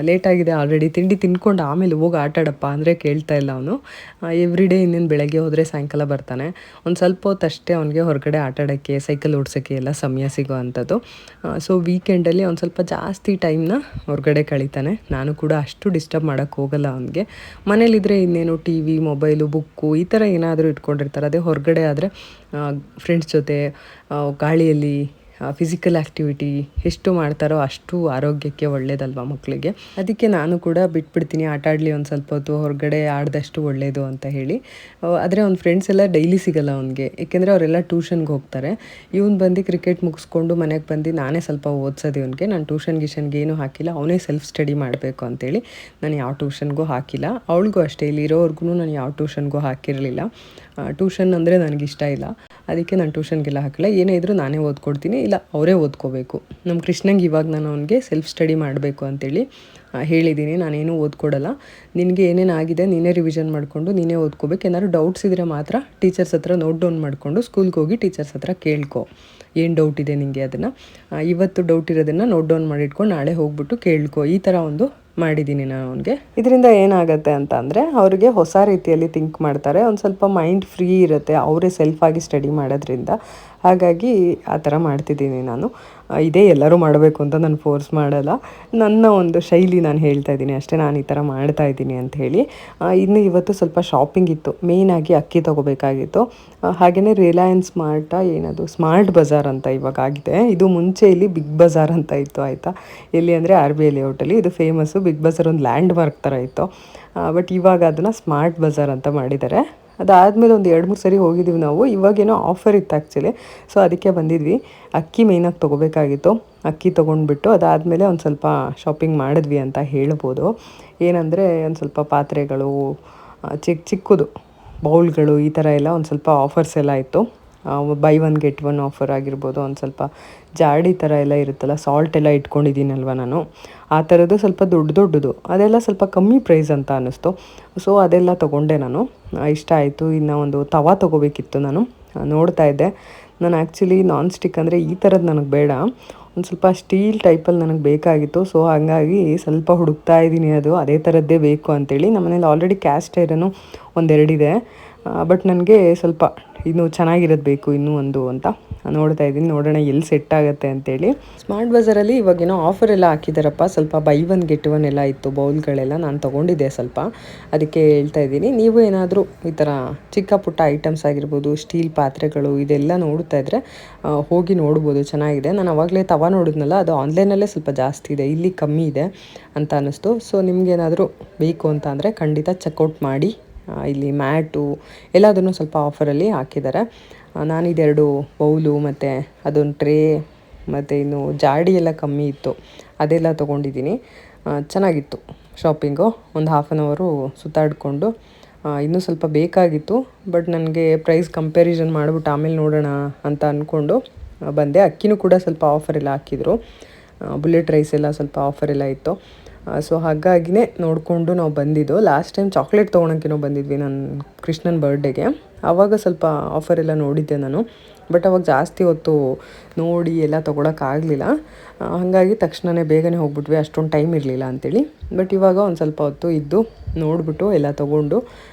Speaker 1: ಲೇಟಾಗಿದೆ ಆಲ್ರೆಡಿ, ತಿಂಡಿ ತಿನ್ಕೊಂಡು ಆಮೇಲೆ ಹೋಗಿ ಆಟಾಡಪ್ಪ ಅಂದರೆ ಕೇಳ್ತಾ ಇಲ್ಲ ಅವನು. ಎವ್ರಿ ಡೇ ಇನ್ನೇನು ಬೆಳಗ್ಗೆ ಹೋದರೆ ಸಾಯಂಕಾಲ ಬರ್ತಾನೆ. ಒಂದು ಸ್ವಲ್ಪ ಹೊತ್ತು ಅಷ್ಟೇ ಅವನಿಗೆ ಹೊರಗಡೆ ಆಟಾಡೋಕ್ಕೆ, ಸೈಕಲ್ ಓಡಿಸೋಕ್ಕೆ ಎಲ್ಲ ಸಮಯ ಸಿಗೋ ಅಂಥದ್ದು. ಸೊ ವೀಕೆಂಡಲ್ಲಿ ಒಂದು ಸ್ವಲ್ಪ ಜಾಸ್ತಿ ಟೈಮ್ನ ಹೊರಗಡೆ ಕಳೀತಾನೆ. ನಾನು ಕೂಡ ಅಷ್ಟು ಡಿಸ್ಟರ್ಬ್ ಮಾಡೋಕ್ಕೆ ಹೋಗಲ್ಲ ಅವನಿಗೆ. ಮನೇಲಿದ್ದರೆ ಇನ್ನೇನು ಟಿ ವಿ, ಮೊಬೈಲು, ಬುಕ್ಕು ಈ ಥರ ಏನಾದರೂ ಇಟ್ಕೊಂಡಿರ್ತಾರೆ. ಅದೇ ಹೊರಗಡೆ ಆದರೆ ಫ್ರೆಂಡ್ಸ್ ಜೊತೆ ಗಾಳಿಯಲ್ಲಿ ಫಿಸಿಕಲ್ ಆ್ಯಕ್ಟಿವಿಟಿ ಎಷ್ಟು ಮಾಡ್ತಾರೋ ಅಷ್ಟು ಆರೋಗ್ಯಕ್ಕೆ ಒಳ್ಳೇದಲ್ವ ಮಕ್ಕಳಿಗೆ. ಅದಕ್ಕೆ ನಾನು ಕೂಡ ಬಿಟ್ಬಿಡ್ತೀನಿ, ಆಟ ಆಡಲಿ ಒಂದು ಸ್ವಲ್ಪ ಹೊತ್ತು, ಹೊರಗಡೆ ಆಡಿದಷ್ಟು ಒಳ್ಳೆಯದು ಅಂತ ಹೇಳಿ. ಆದರೆ ಅವ್ನ ಫ್ರೆಂಡ್ಸ್ ಎಲ್ಲ ಡೈಲಿ ಸಿಗೋಲ್ಲ ಅವನಿಗೆ, ಏಕೆಂದರೆ ಅವರೆಲ್ಲ ಟ್ಯೂಷನ್ಗೆ ಹೋಗ್ತಾರೆ. ಇವನು ಬಂದು ಕ್ರಿಕೆಟ್ ಮುಗಿಸ್ಕೊಂಡು ಮನೆಗೆ ಬಂದು ನಾನೇ ಸ್ವಲ್ಪ ಓದಿಸೋದು ಇವನಿಗೆ. ನಾನು ಟ್ಯೂಷನ್ಗೆ ಏನೂ ಹಾಕಿಲ್ಲ, ಅವನೇ ಸೆಲ್ಫ್ ಸ್ಟಡಿ ಮಾಡಬೇಕು ಅಂತೇಳಿ ನಾನು ಯಾವ ಟ್ಯೂಷನ್ಗೂ ಹಾಕಿಲ್ಲ. ಅವಳಿಗೂ ಅಷ್ಟೇ, ಇಲ್ಲಿರೋರ್ಗು ನಾನು ಯಾವ ಟ್ಯೂಷನ್ಗೂ ಹಾಕಿರಲಿಲ್ಲ. ಟ್ಯೂಷನ್ ಅಂದರೆ ನನಗಿಷ್ಟ ಇಲ್ಲ, ಅದಕ್ಕೆ ನಾನು ಟ್ಯೂಷನ್ಗೆಲ್ಲ ಹಾಕಿಲ್ಲ. ಏನೇ ಇದ್ದರೂ ನಾನೇ ಓದ್ಕೊಡ್ತೀನಿ, ಇಲ್ಲ ಅವರೇ ಓದ್ಕೋಬೇಕು. ನಮ್ಮ ಕೃಷ್ಣಂಗೆ ಇವಾಗ ನಾನು ಅವನಿಗೆ ಸೆಲ್ಫ್ ಸ್ಟಡಿ ಮಾಡಬೇಕು ಅಂತೇಳಿ ಹೇಳಿದ್ದೀನಿ. ನಾನೇನು ಓದ್ಕೊಡಲ್ಲ, ನಿನಗೆ ಏನೇನು ಆಗಿದೆ ನೀನೇ ರಿವಿಷನ್ ಮಾಡಿಕೊಂಡು ನೀನೇ ಓದ್ಕೋಬೇಕು. ಏನಾದ್ರು ಡೌಟ್ಸ್ ಇದ್ದರೆ ಮಾತ್ರ ಟೀಚರ್ಸ್ ಹತ್ರ ನೋಟ್ ಡೌನ್ ಮಾಡಿಕೊಂಡು ಸ್ಕೂಲ್ಗೆ ಹೋಗಿ ಟೀಚರ್ಸ್ ಹತ್ರ ಕೇಳ್ಕೊ, ಏನು ಡೌಟ್ ಇದೆ ನಿನಗೆ ಅದನ್ನು. ಇವತ್ತು ಡೌಟ್ ಇರೋದನ್ನು ನೋಟ್ ಡೌನ್ ಮಾಡಿಟ್ಕೊಂಡು ನಾಳೆ ಹೋಗ್ಬಿಟ್ಟು ಕೇಳ್ಕೊ. ಈ ಥರ ಒಂದು ಮಾಡಿದ್ದೀನಿ ನಾನು ಅವನಿಗೆ. ಇದರಿಂದ ಏನಾಗುತ್ತೆ ಅಂತ ಅಂದರೆ ಅವ್ರಿಗೆ ಹೊಸ ರೀತಿಯಲ್ಲಿ ಥಿಂಕ್ ಮಾಡ್ತಾರೆ, ಒಂದು ಸ್ವಲ್ಪ ಮೈಂಡ್ ಫ್ರೀ ಇರುತ್ತೆ ಅವರೇ ಸೆಲ್ಫಾಗಿ ಸ್ಟಡಿ ಮಾಡೋದ್ರಿಂದ. ಹಾಗಾಗಿ ಆ ಥರ ಮಾಡ್ತಿದ್ದೀನಿ ನಾನು. ಇದೇ ಎಲ್ಲರೂ ಮಾಡಬೇಕು ಅಂತ ನಾನು ಫೋರ್ಸ್ ಮಾಡಲ್ಲ, ನನ್ನ ಒಂದು ಶೈಲಿ ನಾನು ಹೇಳ್ತಾ ಇದ್ದೀನಿ ಅಷ್ಟೇ, ನಾನು ಈ ಥರ ಮಾಡ್ತಾ ಇದ್ದೀನಿ ಅಂತ ಹೇಳಿ. ಇನ್ನು ಇವತ್ತು ಸ್ವಲ್ಪ ಶಾಪಿಂಗ್ ಇತ್ತು, ಮೇಯ್ನಾಗಿ ಅಕ್ಕಿ ತೊಗೋಬೇಕಾಗಿತ್ತು. ಹಾಗೆಯೇ ರಿಲಯನ್ಸ್ ಏನದು ಸ್ಮಾರ್ಟ್ ಬಜಾರ್ ಅಂತ ಇವಾಗ ಆಗಿದೆ. ಇದು ಮುಂಚೆ ಇಲ್ಲಿ ಬಿಗ್ ಬಜಾರ್ ಅಂತ ಇತ್ತು, ಆಯಿತಾ. ಎಲ್ಲಿ ಅಂದರೆ RBI ಲೇಔಟಲ್ಲಿ ಇದು ಫೇಮಸ್ಸು. ಬಿಗ್ ಬಜಾರ್ ಒಂದು ಲ್ಯಾಂಡ್ ಮಾರ್ಕ್ ಥರ ಇತ್ತು, ಬಟ್ ಇವಾಗ ಅದನ್ನು ಸ್ಮಾರ್ಟ್ ಬಜಾರ್ ಅಂತ ಮಾಡಿದ್ದಾರೆ. ಅದಾದಮೇಲೆ ಒಂದು 2-3 ಸರಿ ಹೋಗಿದ್ದೀವಿ ನಾವು. ಇವಾಗೇನೋ ಆಫರ್ ಇತ್ತು ಆ್ಯಕ್ಚುಲಿ, ಸೊ ಅದಕ್ಕೆ ಬಂದಿದ್ವಿ. ಅಕ್ಕಿ ಮೇಯ್ನಾಗಿ ತೊಗೋಬೇಕಾಗಿತ್ತು, ಅಕ್ಕಿ ತೊಗೊಂಡ್ಬಿಟ್ಟು ಅದಾದಮೇಲೆ ಒಂದು ಸ್ವಲ್ಪ ಶಾಪಿಂಗ್ ಮಾಡಿದ್ವಿ ಅಂತ ಹೇಳ್ಬೋದು. ಏನಂದರೆ ಒಂದು ಸ್ವಲ್ಪ ಪಾತ್ರೆಗಳು, ಚಿಕ್ಕದು ಬೌಲ್ಗಳು, ಈ ಥರ ಎಲ್ಲ ಒಂದು ಸ್ವಲ್ಪ ಆಫರ್ಸ್ ಎಲ್ಲ ಇತ್ತು. ಬೈ 1 get 1 ಆಫರ್ ಆಗಿರ್ಬೋದು. ಒಂದು ಸ್ವಲ್ಪ ಜಾಡಿ ಥರ ಎಲ್ಲ ಇರುತ್ತಲ್ಲ, ಸಾಲ್ಟ್ ಎಲ್ಲ ಇಟ್ಕೊಂಡಿದ್ದೀನಲ್ವ ನಾನು, ಆ ಥರದ್ದು ಸ್ವಲ್ಪ ದೊಡ್ಡದು ಅದೆಲ್ಲ ಸ್ವಲ್ಪ ಕಮ್ಮಿ ಪ್ರೈಸ್ ಅಂತ ಅನ್ನಿಸ್ತು. ಸೊ ಅದೆಲ್ಲ ತೊಗೊಂಡೆ ನಾನು, ಇಷ್ಟ ಆಯಿತು. ಇನ್ನು ಒಂದು ತವಾ ತೊಗೋಬೇಕಿತ್ತು, ನಾನು ನೋಡ್ತಾ ಇದ್ದೆ. ನಾನು ಆ್ಯಕ್ಚುಲಿ ನಾನ್ ಸ್ಟಿಕ್ ಅಂದರೆ ಈ ಥರದ್ದು ನನಗೆ ಬೇಡ, ಒಂದು ಸ್ವಲ್ಪ ಸ್ಟೀಲ್ ಟೈಪಲ್ಲಿ ನನಗೆ ಬೇಕಾಗಿತ್ತು. ಸೊ ಹಾಗಾಗಿ ಸ್ವಲ್ಪ ಹುಡುಕ್ತಾ ಇದ್ದೀನಿ, ಅದೇ ಥರದ್ದೇ ಬೇಕು ಅಂತೇಳಿ. ನಮ್ಮ ಮನೇಲಿ ಆಲ್ರೆಡಿ ಕ್ಯಾಸ್ಟ್ ಐರನ್ನು 1-2 ಇದೆ, ಬಟ್ ನನಗೆ ಸ್ವಲ್ಪ ಇನ್ನೂ ಚೆನ್ನಾಗಿರೋದು ಬೇಕು ಇನ್ನೂ ಒಂದು ಅಂತ ನೋಡ್ತಾ ಇದ್ದೀನಿ. ನೋಡೋಣ ಎಲ್ಲಿ ಸೆಟ್ ಆಗುತ್ತೆ ಅಂತೇಳಿ. ಸ್ಮಾರ್ಟ್ ಬಜಾರಲ್ಲಿ ಇವಾಗೇನೋ ಆಫರ್ ಎಲ್ಲ ಹಾಕಿದ್ದಾರಪ್ಪ. ಸ್ವಲ್ಪ ಬೈ ಒನ್ ಗೆಟ್ ಒನ್ ಎಲ್ಲ ಇತ್ತು ಬೌಲ್ಗಳೆಲ್ಲ. ನಾನು ತೊಗೊಂಡಿದ್ದೆ ಸ್ವಲ್ಪ, ಅದಕ್ಕೆ ಹೇಳ್ತಾ ಇದ್ದೀನಿ. ನೀವು ಏನಾದರೂ ಈ ಥರ ಚಿಕ್ಕ ಪುಟ್ಟ ಐಟಮ್ಸ್ ಆಗಿರ್ಬೋದು, ಸ್ಟೀಲ್ ಪಾತ್ರೆಗಳು ಇದೆಲ್ಲ ನೋಡ್ತಾ ಇದ್ದರೆ ಹೋಗಿ ನೋಡ್ಬೋದು, ಚೆನ್ನಾಗಿದೆ. ನಾನು ಆವಾಗಲೇ ತವ ನೋಡಿದ್ನಲ್ಲ, ಅದು ಆನ್ಲೈನಲ್ಲೇ ಸ್ವಲ್ಪ ಜಾಸ್ತಿ ಇದೆ, ಇಲ್ಲಿ ಕಮ್ಮಿ ಇದೆ ಅಂತ ಅನ್ನಿಸ್ತು. ಸೊ ನಿಮಗೇನಾದರೂ ಬೇಕು ಅಂತ ಅಂದರೆ ಖಂಡಿತ ಚೆಕ್ಔಟ್ ಮಾಡಿ. ಇಲ್ಲಿ ಮ್ಯಾಟು ಎಲ್ಲದನ್ನು ಸ್ವಲ್ಪ ಆಫರಲ್ಲಿ ಹಾಕಿದ್ದಾರೆ. ನಾನಿದೆರಡು ಬೌಲು ಮತ್ತು ಅದೊಂದು ಟ್ರೇ ಮತ್ತು ಇನ್ನು ಜಾಡಿ ಎಲ್ಲ ಕಮ್ಮಿ ಇತ್ತು, ಅದೆಲ್ಲ ತೊಗೊಂಡಿದ್ದೀನಿ. ಚೆನ್ನಾಗಿತ್ತು ಶಾಪಿಂಗು. ಒಂದು ಹಾಫ್ ಆನ್ ಅವರು ಸುತ್ತಾಡಿಕೊಂಡು ಇನ್ನೂ ಸ್ವಲ್ಪ ಬೇಕಾಗಿತ್ತು. ಬಟ್ ನನಗೆ ಪ್ರೈಸ್ ಕಂಪ್ಯಾರಿಸನ್ ಮಾಡಿಬಿಟ್ಟು ಆಮೇಲೆ ನೋಡೋಣ ಅಂತ ಅಂದ್ಕೊಂಡು ಬಂದೆ. ಅಕ್ಕಿನೂ ಕೂಡ ಸ್ವಲ್ಪ ಆಫರೆಲ್ಲ ಹಾಕಿದರು. ಬುಲೆಟ್ ರೈಸ್ ಎಲ್ಲ ಸ್ವಲ್ಪ ಆಫರೆಲ್ಲ ಇತ್ತು. ಸೊ ಹಾಗಾಗಿನೇ ನೋಡಿಕೊಂಡು ನಾವು ಬಂದಿದ್ದು. ಲಾಸ್ಟ್ ಟೈಮ್ ಚಾಕ್ಲೇಟ್ ತೊಗೊಳಕ್ಕೇನೋ ಬಂದಿದ್ವಿ ನನ್ನ ಕೃಷ್ಣನ ಬರ್ಡೇಗೆ. ಆವಾಗ ಸ್ವಲ್ಪ ಆಫರೆಲ್ಲ ನೋಡಿದ್ದೆ ನಾನು. ಬಟ್ ಅವಾಗ ಜಾಸ್ತಿ ಹೊತ್ತು ನೋಡಿ ಎಲ್ಲ ತೊಗೊಳಕ್ಕಾಗಲಿಲ್ಲ. ಹಾಗಾಗಿ ತಕ್ಷಣವೇ ಬೇಗನೆ ಹೋಗ್ಬಿಟ್ವಿ, ಅಷ್ಟೊಂದು ಟೈಮ್ ಇರಲಿಲ್ಲ ಅಂಥೇಳಿ. ಬಟ್ ಇವಾಗ ಒಂದು ಸ್ವಲ್ಪ ಹೊತ್ತು ಇದ್ದು ನೋಡಿಬಿಟ್ಟು ಎಲ್ಲ ತೊಗೊಂಡು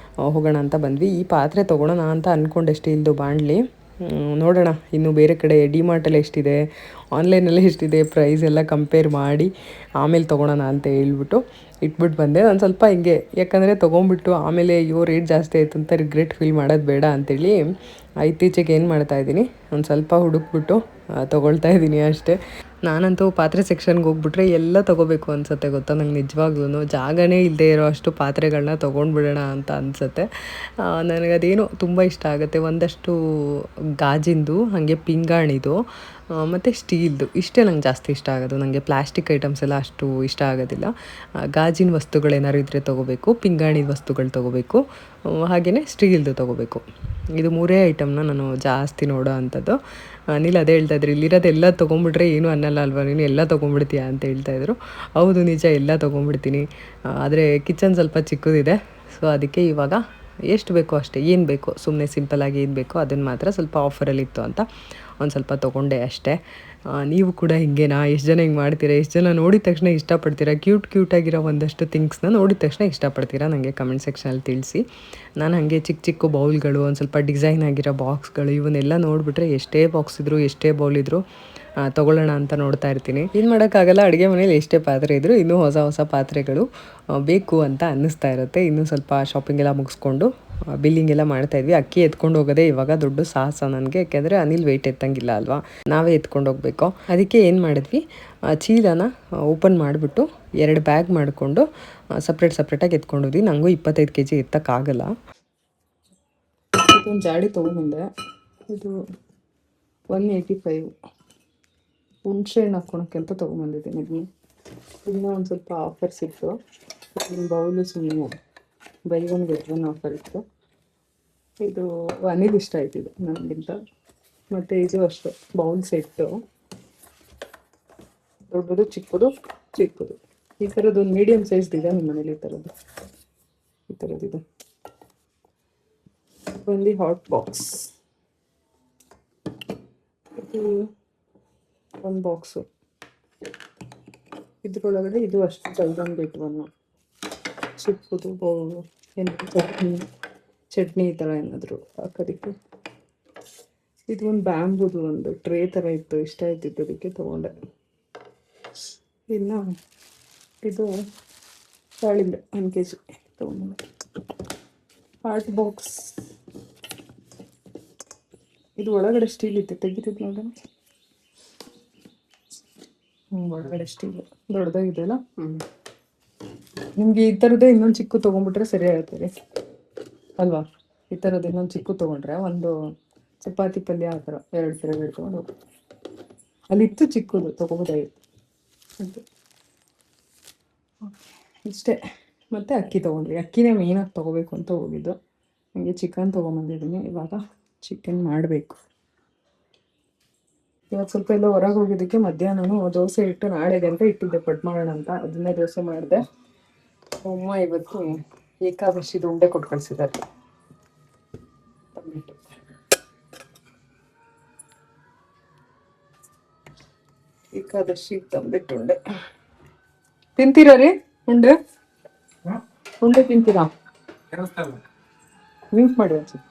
Speaker 1: ಹೋಗೋಣ ಅಂತ ಬಂದ್ವಿ. ಈ ಪಾತ್ರೆ ತೊಗೊಳೋಣ ಅಂತ ಅಂದ್ಕೊಂಡೆ, ಸ್ಟೀಲ್ದು ಬಾಣಲಿ. ನೋಡೋಣ ಇನ್ನು ಬೇರೆ ಕಡೆ ಡಿಮಾರ್ಟಲ್ಲಿ ಎಷ್ಟಿದೆ, ಆನ್ಲೈನಲ್ಲಿ ಎಷ್ಟಿದೆ, ಪ್ರೈಸ್ ಎಲ್ಲ ಕಂಪೇರ್ ಮಾಡಿ ಆಮೇಲೆ ತೊಗೊಳೋಣ ಅಂತ ಹೇಳ್ಬಿಟ್ಟು ಇಟ್ಬಿಟ್ಟು ಬಂದೆ. ನಾನು ಸ್ವಲ್ಪ ಹಿಂಗೆ, ಯಾಕಂದರೆ ತೊಗೊಂಬಿಟ್ಟು ಆಮೇಲೆ ಅಯ್ಯೋ ರೇಟ್ ಜಾಸ್ತಿ ಆಯಿತು ಅಂತ ರಿಗ್ರೆಟ್ ಫೀಲ್ ಮಾಡೋದು ಬೇಡ ಅಂಥೇಳಿ ಇತ್ತೀಚೆಗೆ ಏನು ಮಾಡ್ತಾಯಿದ್ದೀನಿ, ಒಂದು ಸ್ವಲ್ಪ ಹುಡುಕ್ಬಿಟ್ಟು ತೊಗೊಳ್ತಾ ಇದ್ದೀನಿ ಅಷ್ಟೇ. ನಾನಂತೂ ಪಾತ್ರೆ ಸೆಕ್ಷನ್ಗೆ ಹೋಗ್ಬಿಟ್ರೆ ಎಲ್ಲ ತೊಗೋಬೇಕು ಅನಿಸುತ್ತೆ ಗೊತ್ತಾ. ನಂಗೆ ನಿಜವಾಗ್ಲೂ ಜಾಗನೇ ಇಲ್ಲದೆ ಇರೋ ಅಷ್ಟು ಪಾತ್ರೆಗಳನ್ನ ತೊಗೊಂಡ್ಬಿಡೋಣ ಅಂತ ಅನಿಸುತ್ತೆ. ನನಗದೇನೋ ತುಂಬ ಇಷ್ಟ ಆಗುತ್ತೆ. ಒಂದಷ್ಟು ಗಾಜಿಂದು, ಹಾಗೆ ಪಿಂಗಾಣಿದು ಮತ್ತು ಸ್ಟೀಲ್ದು, ಇಷ್ಟೇ ನಂಗೆ ಜಾಸ್ತಿ ಇಷ್ಟ ಆಗೋದು. ನನಗೆ ಪ್ಲಾಸ್ಟಿಕ್ ಐಟಮ್ಸ್ ಎಲ್ಲ ಅಷ್ಟು ಇಷ್ಟ ಆಗೋದಿಲ್ಲ. ಗಾಜಿನ ವಸ್ತುಗಳೇನಾದ್ರು ಇದ್ದರೆ ತೊಗೋಬೇಕು, ಪಿಂಗಾಣಿದ ವಸ್ತುಗಳು ತೊಗೋಬೇಕು, ಹಾಗೆಯೇ ಸ್ಟೀಲ್ದು ತೊಗೋಬೇಕು. ಇದು ಮೂರೇ ಐಟಮ್ನ ನಾನು ಜಾಸ್ತಿ ನೋಡೋ ಅಂಥದ್ದು. ಅನಿಲ್ ಅದೇ ಹೇಳ್ತಾಯಿದ್ರು, ಇಲ್ಲಿರೋದೆಲ್ಲ ತೊಗೊಂಬಿಟ್ರೆ ಏನೂ ಅನ್ನಲ್ಲ ಅಲ್ವಾ ನೀನು, ಎಲ್ಲ ತೊಗೊಂಬಿಡ್ತೀಯಾ ಅಂತ ಹೇಳ್ತಾಯಿದ್ರು. ಹೌದು ನಿಜ, ಎಲ್ಲ ತೊಗೊಂಬಿಡ್ತೀನಿ. ಆದರೆ ಕಿಚನ್ ಸ್ವಲ್ಪ ಚಿಕ್ಕದಿದೆ. ಸೊ ಅದಕ್ಕೆ ಇವಾಗ ಎಷ್ಟು ಬೇಕೋ ಅಷ್ಟೇ, ಏನು ಬೇಕೋ ಸುಮ್ಮನೆ ಸಿಂಪಲ್ಲಾಗಿ ಏನು ಬೇಕೋ ಅದನ್ನು ಮಾತ್ರ ಸ್ವಲ್ಪ ಆಫರಲ್ಲಿತ್ತು ಅಂತ ಒಂದು ಸ್ವಲ್ಪ ತೊಗೊಂಡೆ ಅಷ್ಟೇ. ನೀವು ಕೂಡ ಹಿಂಗೇನಾ? ಎಷ್ಟು ಜನ ಹಿಂಗೆ ಮಾಡ್ತೀರಾ? ಎಷ್ಟು ಜನ ನೋಡಿದ ತಕ್ಷಣ ಇಷ್ಟಪಡ್ತೀರಾ? ಕ್ಯೂಟಾಗಿರೋ ಒಂದಷ್ಟು ಥಿಂಗ್ಸ್ನ ನೋಡಿದ ತಕ್ಷಣ ಇಷ್ಟಪಡ್ತೀರಾ? ನನಗೆ ಕಮೆಂಟ್ ಸೆಕ್ಷನಲ್ಲಿ ತಿಳಿಸಿ. ನಾನು ಹಾಗೆ ಚಿಕ್ಕ ಚಿಕ್ಕ ಬೌಲ್ಗಳು, ಒಂದು ಸ್ವಲ್ಪ ಡಿಸೈನ್ ಆಗಿರೋ ಬಾಕ್ಸ್ಗಳು, ಇವನ್ನೆಲ್ಲ ನೋಡಿಬಿಟ್ರೆ ಎಷ್ಟೇ ಬಾಕ್ಸ್ ಇದ್ದರೂ ಎಷ್ಟೇ ಬೌಲ್ ಇದ್ದರೂ ತೊಗೊಳ್ಳೋಣ ಅಂತ ನೋಡ್ತಾ ಇರ್ತೀನಿ. ಏನು ಮಾಡೋಕ್ಕಾಗಲ್ಲ, ಅಡುಗೆ ಮನೇಲಿ ಎಷ್ಟೇ ಪಾತ್ರೆ ಇದ್ದರೂ ಇನ್ನೂ ಹೊಸ ಹೊಸ ಪಾತ್ರೆಗಳು ಬೇಕು ಅಂತ ಅನ್ನಿಸ್ತಾ ಇರುತ್ತೆ. ಇನ್ನೂ ಸ್ವಲ್ಪ ಶಾಪಿಂಗ್ ಎಲ್ಲ ಮುಗಿಸ್ಕೊಂಡು ಬಿಲ್ಲಿಂಗ್ ಎಲ್ಲ ಮಾಡ್ತಾಯಿದ್ವಿ. ಅಕ್ಕಿ ಎತ್ಕೊಂಡು ಹೋಗೋದೇ ಇವಾಗ ದೊಡ್ಡ ಸಾಹಸ ನನಗೆ, ಯಾಕೆಂದರೆ ಅನಿಲ್ ವೆಯ್ಟ್ ಎತ್ತಂಗಿಲ್ಲ ಅಲ್ವಾ, ನಾವೇ ಎತ್ಕೊಂಡು ಹೋಗಬೇಕು. ಅದಕ್ಕೆ ಏನು ಮಾಡಿದ್ವಿ, ಚೀಲನ ಓಪನ್ ಮಾಡಿಬಿಟ್ಟು 2 ಬ್ಯಾಗ್ ಮಾಡಿಕೊಂಡು ಸಪ್ರೇಟಾಗಿ ಎತ್ಕೊಂಡೋದ್ವಿ. ನನಗೂ 25 kg ಎತ್ತಕ್ಕಾಗಲ್ಲ. ಇದೊಂದು ಜಾಡಿ ತೊಗೊಂಬಂದೆ, ಇದು 185. ಹುಣಸೆ ಹಣ್ಣು ಹಾಕ್ಕೊಳಕ್ಕೆ ಅಂತ ತೊಗೊಂಬಂದಿದ್ದೀನಿ. ಇನ್ನೂ ಒಂದು ಸ್ವಲ್ಪ ಆಫರ್ಸ್ ಇತ್ತು. ಬೌಲು ಸುಮ್ಮನೆ by one get one offer ಇತ್ತು. ಇದು ಅನಿಲ್ ಇಷ್ಟ ಆಯ್ತು ಇದು ನನಗಿಂತ. ಮತ್ತು ಇದು ಅಷ್ಟೇ, ಬೌಲ್ ಸೆಟ್ಟು, ದೊಡ್ಡದು ಚಿಕ್ಕದು. ಈ ಥರದ್ದು ಒಂದು ಮೀಡಿಯಮ್ ಸೈಜ್ದಿದೆ ನಿಮ್ಮ ಮನೇಲಿ. ಈ ಥರದ್ದಿದೆ. ಒಂದು ಹಾಟ್ ಬಾಕ್ಸ್, ಇದು ಒಂದು ಬಾಕ್ಸು. ಇದ್ರೊಳಗಡೆ ಇದು ಅಷ್ಟು ಜಲ್ದಂಗೆ ಇಟ್ವನ್ನು ಚಿಕ್ಕದು ಬೌಲು, ಏನಾದರೂ ಚಟ್ನಿ ಈ ಥರ ಏನಾದರೂ ಹಾಕೋದಕ್ಕೆ. ಇದು ಒಂದು ಬ್ಯಾಂಬುದು ಒಂದು ಟ್ರೇ ಥರ ಇತ್ತು, ಇಷ್ಟ ಆಯ್ತಿತ್ತು, ಅದಕ್ಕೆ ತೊಗೊಂಡೆ. ಇನ್ನು ಇದು ದಾಳಿಂಬೆ 1 kg ತೊಗೊಂಡೆ. ಹಾಟ್ ಬಾಕ್ಸ್, ಇದು ಒಳಗಡೆ ಸ್ಟೀಲ್ ಇತ್ತು, ತೆಗಿತಿದ್ದು ನೋಡೋಣ. ಒಳಗಡೆ ಸ್ಟೀಲ್ ದೊಡ್ಡದಾಗಿದೆಯಲ್ಲ. ನಿಮಗೆ ಈ ಥರದ್ದೇ ಇನ್ನೊಂದು ಚಿಕ್ಕ ತೊಗೊಂಡ್ಬಿಟ್ರೆ ಸರಿ ಆಗ್ತದೆ ಅಲ್ವಾ. ಈ ಥರದ್ದು ಇನ್ನೊಂದು ಚಿಕ್ಕ ತೊಗೊಂಡ್ರೆ ಒಂದು ಚಪಾತಿ ಪಲ್ಯ ಆ ಥರ 2 ತೊಗೊಂಡು ಹೋಗ್ಬೋದು. ಅಲ್ಲಿತ್ತು ಚಿಕ್ಕದು, ತೊಗೊಬೋದಾಗಿತ್ತು. ಇಷ್ಟೇ. ಮತ್ತು ಅಕ್ಕಿ ತೊಗೊಂಡ್ವಿ. ಅಕ್ಕಿನೇ ಮೇಯ್ನಾಗಿ ತೊಗೋಬೇಕು ಅಂತ ಹೋಗಿದ್ದು. ನನಗೆ ಚಿಕನ್ ತೊಗೊಂಬಂದಿದ್ದೀನಿ. ಇವಾಗ ಚಿಕನ್ ಮಾಡಬೇಕು. ಇವತ್ತು ಸ್ವಲ್ಪ ಎಲ್ಲ ಹೊರಗೆ ಹೋಗಿದ್ದಕ್ಕೆ ಮಧ್ಯಾಹ್ನ ದೋಸೆ ಇಟ್ಟು ನಾಳೆಗೆ ಅಂತ ಇಟ್ಟಿದ್ದೆ, ಪಡ್ ಮಾಡೋಣ ಅಂತ. ಅದನ್ನೇ ದೋಸೆ ಮಾಡಿದೆ. ಅಮ್ಮ ಇವತ್ತು ಏಕಾದಶಿದು ಉಂಡೆ ಕೊಟ್ಟು ಕಳಿಸಿದ್ದಾರೆ. ಏಕಾದಶಿ ತಂಬಿಟ್ಟು ಉಂಡೆ ತಿಂತೀರಾ ರೀ? ಉಂಡೆ ತಿಂತೀರಾ? ಮಿಂಟ್ ಮಾಡಿ ಒಂದ್ಸತಿ.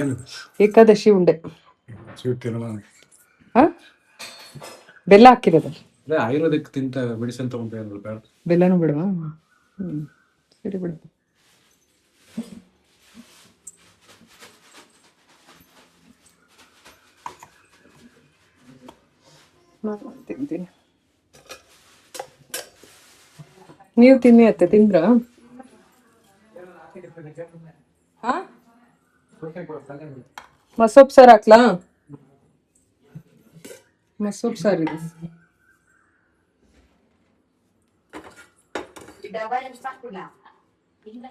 Speaker 2: ಏನು
Speaker 1: ಏಕಾದಶಿ ಉಂಡೆ.
Speaker 2: ಸ್ವೀಟ್ ತಿನ್ನೋಣ.
Speaker 1: ಹಾಂ, ಬೆಲ್ಲ ಹಾಕಿರೋದು.
Speaker 2: ಅದೇ ಆಯುರ್ವೇದಿಕ್ ತಿಂತ ಮೆಡಿಸಿನ್ ತೊಗೊಂಡ್ರೆ ಬೇಡ.
Speaker 1: ಬೆಲ್ಲನೂ ಬಿಡುವ. ಸರಿ ಬಿಡು. ತಿಂತೀನಿ. ನೀವು ತಿನ್ನಿ ಅತ್ತೆ. ತಿಂದ್ರ? ಹಾಂ, ಮಸೊಪ್ಪು ಸಾರು ಹಾಕ್ಲಾ? ಮಸೊಪ್ಪು ಸಾರು ಇದೆ.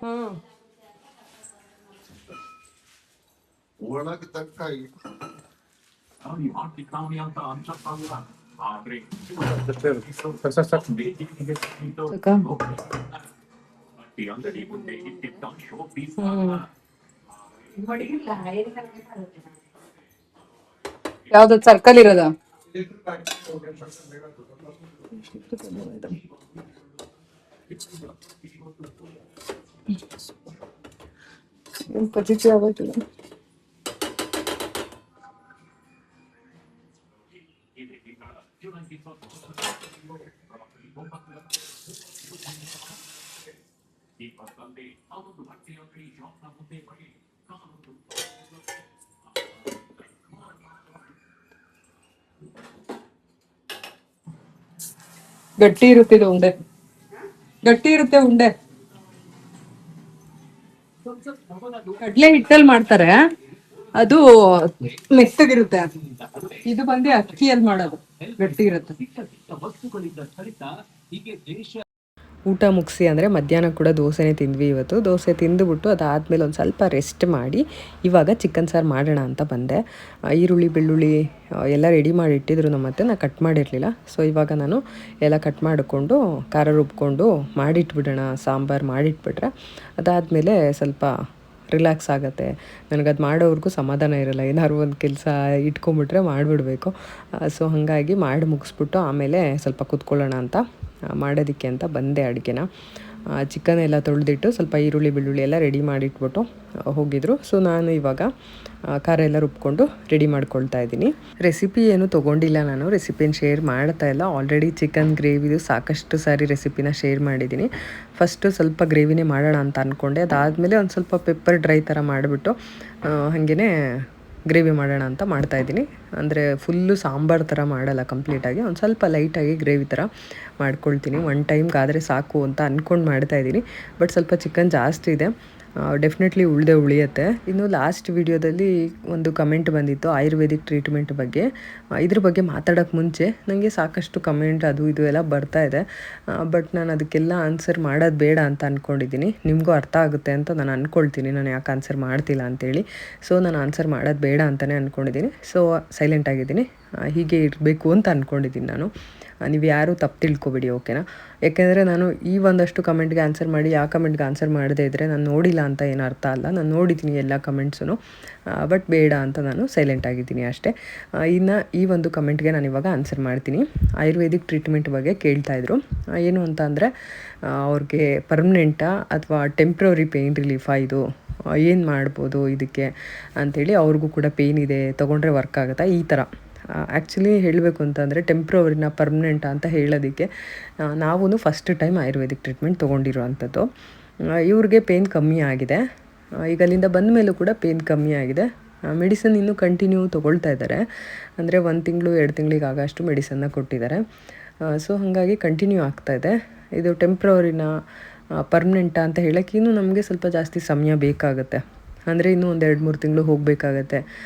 Speaker 1: ಹಾಂ,
Speaker 4: ಒಳಗೆ ತಕ್ಕಾಗಿ
Speaker 1: ಯಾವ್ದು ಸರ್ಕಲ್ ಇರೋದ? ಪಜಿತಿ ಆಗೋಯ್ತು. ಗಟ್ಟಿ ಇರುತ್ತೆ ಇದು ಉಂಡೆ, ಗಟ್ಟಿ ಇರುತ್ತೆ ಉಂಡೆ. ಕಡ್ಲೆ ಹಿಟ್ಟಲ್ಲಿ ಮಾಡ್ತಾರೆ, ಅದು ಮೆತ್ತಗಿರುತ್ತೆ. ಇದು ಬಂದು ಅಕ್ಕಿಯಲ್ಲಿ ಮಾಡೋದು, ಗಟ್ಟಿ ಇರುತ್ತೆ. ಊಟ ಮುಗಿಸಿ ಅಂದರೆ ಮಧ್ಯಾಹ್ನ ಕೂಡ ದೋಸೆನೇ ತಿಂದ್ವಿ ಇವತ್ತು. ದೋಸೆ ತಿಂದುಬಿಟ್ಟು ಅದಾದಮೇಲೆ ಒಂದು ಸ್ವಲ್ಪ ರೆಸ್ಟ್ ಮಾಡಿ ಇವಾಗ ಚಿಕನ್ ಸಾರು ಮಾಡೋಣ ಅಂತ ಬಂದೆ. ಈರುಳ್ಳಿ ಬೆಳ್ಳುಳ್ಳಿ ಎಲ್ಲ ರೆಡಿ ಮಾಡಿ ಇಟ್ಟಿದ್ರು ನಮ್ಮ ಅತ್ತೆ, ನಾನು ಕಟ್ ಮಾಡಿರಲಿಲ್ಲ. ಸೊ ಇವಾಗ ನಾನು ಎಲ್ಲ ಕಟ್ ಮಾಡಿಕೊಂಡು ಖಾರ ರುಬ್ಕೊಂಡು ಮಾಡಿಟ್ಬಿಡೋಣ, ಸಾಂಬಾರು ಮಾಡಿಟ್ಬಿಟ್ರೆ ಅದಾದಮೇಲೆ ಸ್ವಲ್ಪ ರಿಲ್ಯಾಕ್ಸ್ ಆಗುತ್ತೆ. ನನಗದು ಮಾಡೋವ್ರಿಗೂ ಸಮಾಧಾನ ಇರೋಲ್ಲ, ಏನಾದ್ರು ಒಂದು ಕೆಲಸ ಇಟ್ಕೊಂಬಿಟ್ರೆ ಮಾಡಿಬಿಡ್ಬೇಕು. ಸೊ ಹಾಗಾಗಿ ಮಾಡಿ ಮುಗಿಸ್ಬಿಟ್ಟು ಆಮೇಲೆ ಸ್ವಲ್ಪ ಕೂತ್ಕೊಳ್ಳೋಣ ಅಂತ ಮಾಡೋದಕ್ಕೆ ಅಂತ ಬಂದೆ ಅಡುಗೆನ. ಚಿಕನ್ ಎಲ್ಲ ತೊಳೆದಿಟ್ಟು ಸ್ವಲ್ಪ ಈರುಳ್ಳಿ ಬೆಳ್ಳುಳ್ಳಿ ಎಲ್ಲ ರೆಡಿ ಮಾಡಿಟ್ಬಿಟ್ಟು ಹೋಗಿದ್ರು. ಸೊ ನಾನು ಇವಾಗ ಖಾರ ಎಲ್ಲ ರುಬ್ಕೊಂಡು ರೆಡಿ ಮಾಡ್ಕೊಳ್ತಾ ಇದ್ದೀನಿ. ರೆಸಿಪಿ ಏನು ತೊಗೊಂಡಿಲ್ಲ, ನಾನು ರೆಸಿಪಿನ ಶೇರ್ ಮಾಡ್ತಾ ಇಲ್ಲ. ಆಲ್ರೆಡಿ ಚಿಕನ್ ಗ್ರೇವಿದು ಸಾಕಷ್ಟು ಸಾರಿ ರೆಸಿಪಿನ ಶೇರ್ ಮಾಡಿದ್ದೀನಿ. ಫಸ್ಟು ಸ್ವಲ್ಪ ಗ್ರೇವಿನೇ ಮಾಡೋಣ ಅಂತ ಅಂದ್ಕೊಂಡೆ, ಅದಾದಮೇಲೆ ಒಂದು ಸ್ವಲ್ಪ ಪೆಪ್ಪರ್ ಡ್ರೈ ಥರ ಮಾಡಿಬಿಟ್ಟು ಹಾಗೇ ಗ್ರೇವಿ ಮಾಡೋಣ ಅಂತ ಮಾಡ್ತಾಯಿದ್ದೀನಿ. ಅಂದರೆ ಫುಲ್ಲು ಸಾಂಬಾರು ಥರ ಮಾಡಲ್ಲ, ಕಂಪ್ಲೀಟಾಗಿ ಒಂದು ಸ್ವಲ್ಪ ಲೈಟಾಗಿ ಗ್ರೇವಿ ಥರ ಮಾಡ್ಕೊಳ್ತೀನಿ. ಒನ್ ಟೈಮ್ಗಾದರೆ ಸಾಕು ಅಂತ ಅಂದ್ಕೊಂಡು ಮಾಡ್ತಾಯಿದ್ದೀನಿ. ಬಟ್ ಸ್ವಲ್ಪ ಚಿಕನ್ ಜಾಸ್ತಿ ಇದೆ, ಡೆಫಿನೆಟ್ಲಿ ಉಳಿಯುತ್ತೆ. ಇನ್ನು ಲಾಸ್ಟ್ ವಿಡಿಯೋದಲ್ಲಿ ಒಂದು ಕಮೆಂಟ್ ಬಂದಿತ್ತು ಆಯುರ್ವೇದಿಕ್ ಟ್ರೀಟ್ಮೆಂಟ್ ಬಗ್ಗೆ. ಇದ್ರ ಬಗ್ಗೆ ಮಾತಾಡೋಕ್ಕೆ ಮುಂಚೆ ನನಗೆ ಸಾಕಷ್ಟು ಕಮೆಂಟ್ ಅದು ಇದು ಎಲ್ಲ ಬರ್ತಾ ಇದೆ. ಬಟ್ ನಾನು ಅದಕ್ಕೆಲ್ಲ ಆನ್ಸರ್ ಮಾಡೋದು ಬೇಡ ಅಂತ ಅಂದ್ಕೊಂಡಿದ್ದೀನಿ. ನಿಮಗೂ ಅರ್ಥ ಆಗುತ್ತೆ ಅಂತ ನಾನು ಅಂದ್ಕೊಳ್ತೀನಿ, ನಾನು ಯಾಕೆ ಆನ್ಸರ್ ಮಾಡ್ತಿಲ್ಲ ಅಂತೇಳಿ. ಸೊ ನಾನು ಆನ್ಸರ್ ಮಾಡೋದು ಬೇಡ ಅಂತಲೇ ಅಂದ್ಕೊಂಡಿದ್ದೀನಿ. ಸೊ ಸೈಲೆಂಟ್ ಆಗಿದ್ದೀನಿ, ಹೀಗೆ ಇರಬೇಕು ಅಂತ ಅಂದ್ಕೊಂಡಿದ್ದೀನಿ ನಾನು. ನೀವು ಯಾರೂ ತಪ್ಪು ತಿಳ್ಕೊಬೇಡಿ, ಓಕೆನಾ? ಯಾಕೆಂದರೆ ನಾನು ಈ ಒಂದಷ್ಟು ಕಮೆಂಟ್ಗೆ ಆನ್ಸರ್ ಮಾಡಿ ಆ ಕಮೆಂಟ್ಗೆ ಆನ್ಸರ್ ಮಾಡದೇ ಇದ್ದರೆ ನಾನು ನೋಡಿಲ್ಲ ಅಂತ ಏನು ಅರ್ಥ ಅಲ್ಲ. ನಾನು ನೋಡಿದ್ದೀನಿ ಎಲ್ಲ ಕಮೆಂಟ್ಸು, ಬಟ್ ಬೇಡ ಅಂತ ನಾನು ಸೈಲೆಂಟ್ ಆಗಿದ್ದೀನಿ ಅಷ್ಟೇ. ಇನ್ನು ಈ ಒಂದು ಕಮೆಂಟ್ಗೆ ನಾನು ಇವಾಗ ಆನ್ಸರ್ ಮಾಡ್ತೀನಿ. ಆಯುರ್ವೇದಿಕ್ ಟ್ರೀಟ್ಮೆಂಟ್ ಬಗ್ಗೆ ಕೇಳ್ತಾಯಿದ್ರು. ಏನು ಅಂತ ಅಂದರೆ ಅವ್ರಿಗೆ ಪರ್ಮನೆಂಟಾ ಅಥವಾ ಟೆಂಪ್ರವರಿ ಪೇಯ್ನ್ ರಿಲೀಫಾ, ಇದು ಏನು ಮಾಡ್ಬೋದು ಇದಕ್ಕೆ ಅಂಥೇಳಿ. ಅವ್ರಿಗೂ ಕೂಡ ಪೇಯ್ನ್ ಇದೆ, ತೊಗೊಂಡ್ರೆ ವರ್ಕ್ ಆಗುತ್ತಾ, ಈ ಥರ. ಆ್ಯಕ್ಚುಲಿ ಹೇಳಬೇಕು ಅಂತಂದರೆ ಟೆಂಪ್ರವರಿನ ಪರ್ಮನೆಂಟಾ ಅಂತ ಹೇಳೋದಕ್ಕೆ ನಾವೂ ಫಸ್ಟ್ ಟೈಮ್ ಆಯುರ್ವೇದಿಕ್ ಟ್ರೀಟ್ಮೆಂಟ್ ತೊಗೊಂಡಿರೋ ಅಂಥದ್ದು. ಇವ್ರಿಗೆ ಪೇಯ್ನ್ ಕಮ್ಮಿ ಆಗಿದೆ, ಈಗ ಅಲ್ಲಿಂದ ಬಂದ ಮೇಲೂ ಕೂಡ ಪೇಯ್ನ್ ಕಮ್ಮಿ ಆಗಿದೆ. ಮೆಡಿಸನ್ ಇನ್ನೂ ಕಂಟಿನ್ಯೂ ತೊಗೊಳ್ತಾ ಇದ್ದಾರೆ, ಅಂದರೆ 1 ತಿಂಗಳು 2 ತಿಂಗಳಿಗೆ ಆಗೋಷ್ಟು ಮೆಡಿಸನ್ನ ಕೊಟ್ಟಿದ್ದಾರೆ. ಸೊ ಹಾಗಾಗಿ ಕಂಟಿನ್ಯೂ ಆಗ್ತಾಯಿದೆ. ಇದು ಟೆಂಪ್ರವರಿನ ಪರ್ಮನೆಂಟಾ ಅಂತ ಹೇಳೋಕ್ಕೆ ಇನ್ನೂ ನಮಗೆ ಸ್ವಲ್ಪ ಜಾಸ್ತಿ ಸಮಯ ಬೇಕಾಗುತ್ತೆ. ಅಂದರೆ ಇನ್ನೂ ಒಂದು 2-3 ತಿಂಗಳು ಹೋಗಬೇಕಾಗತ್ತೆ.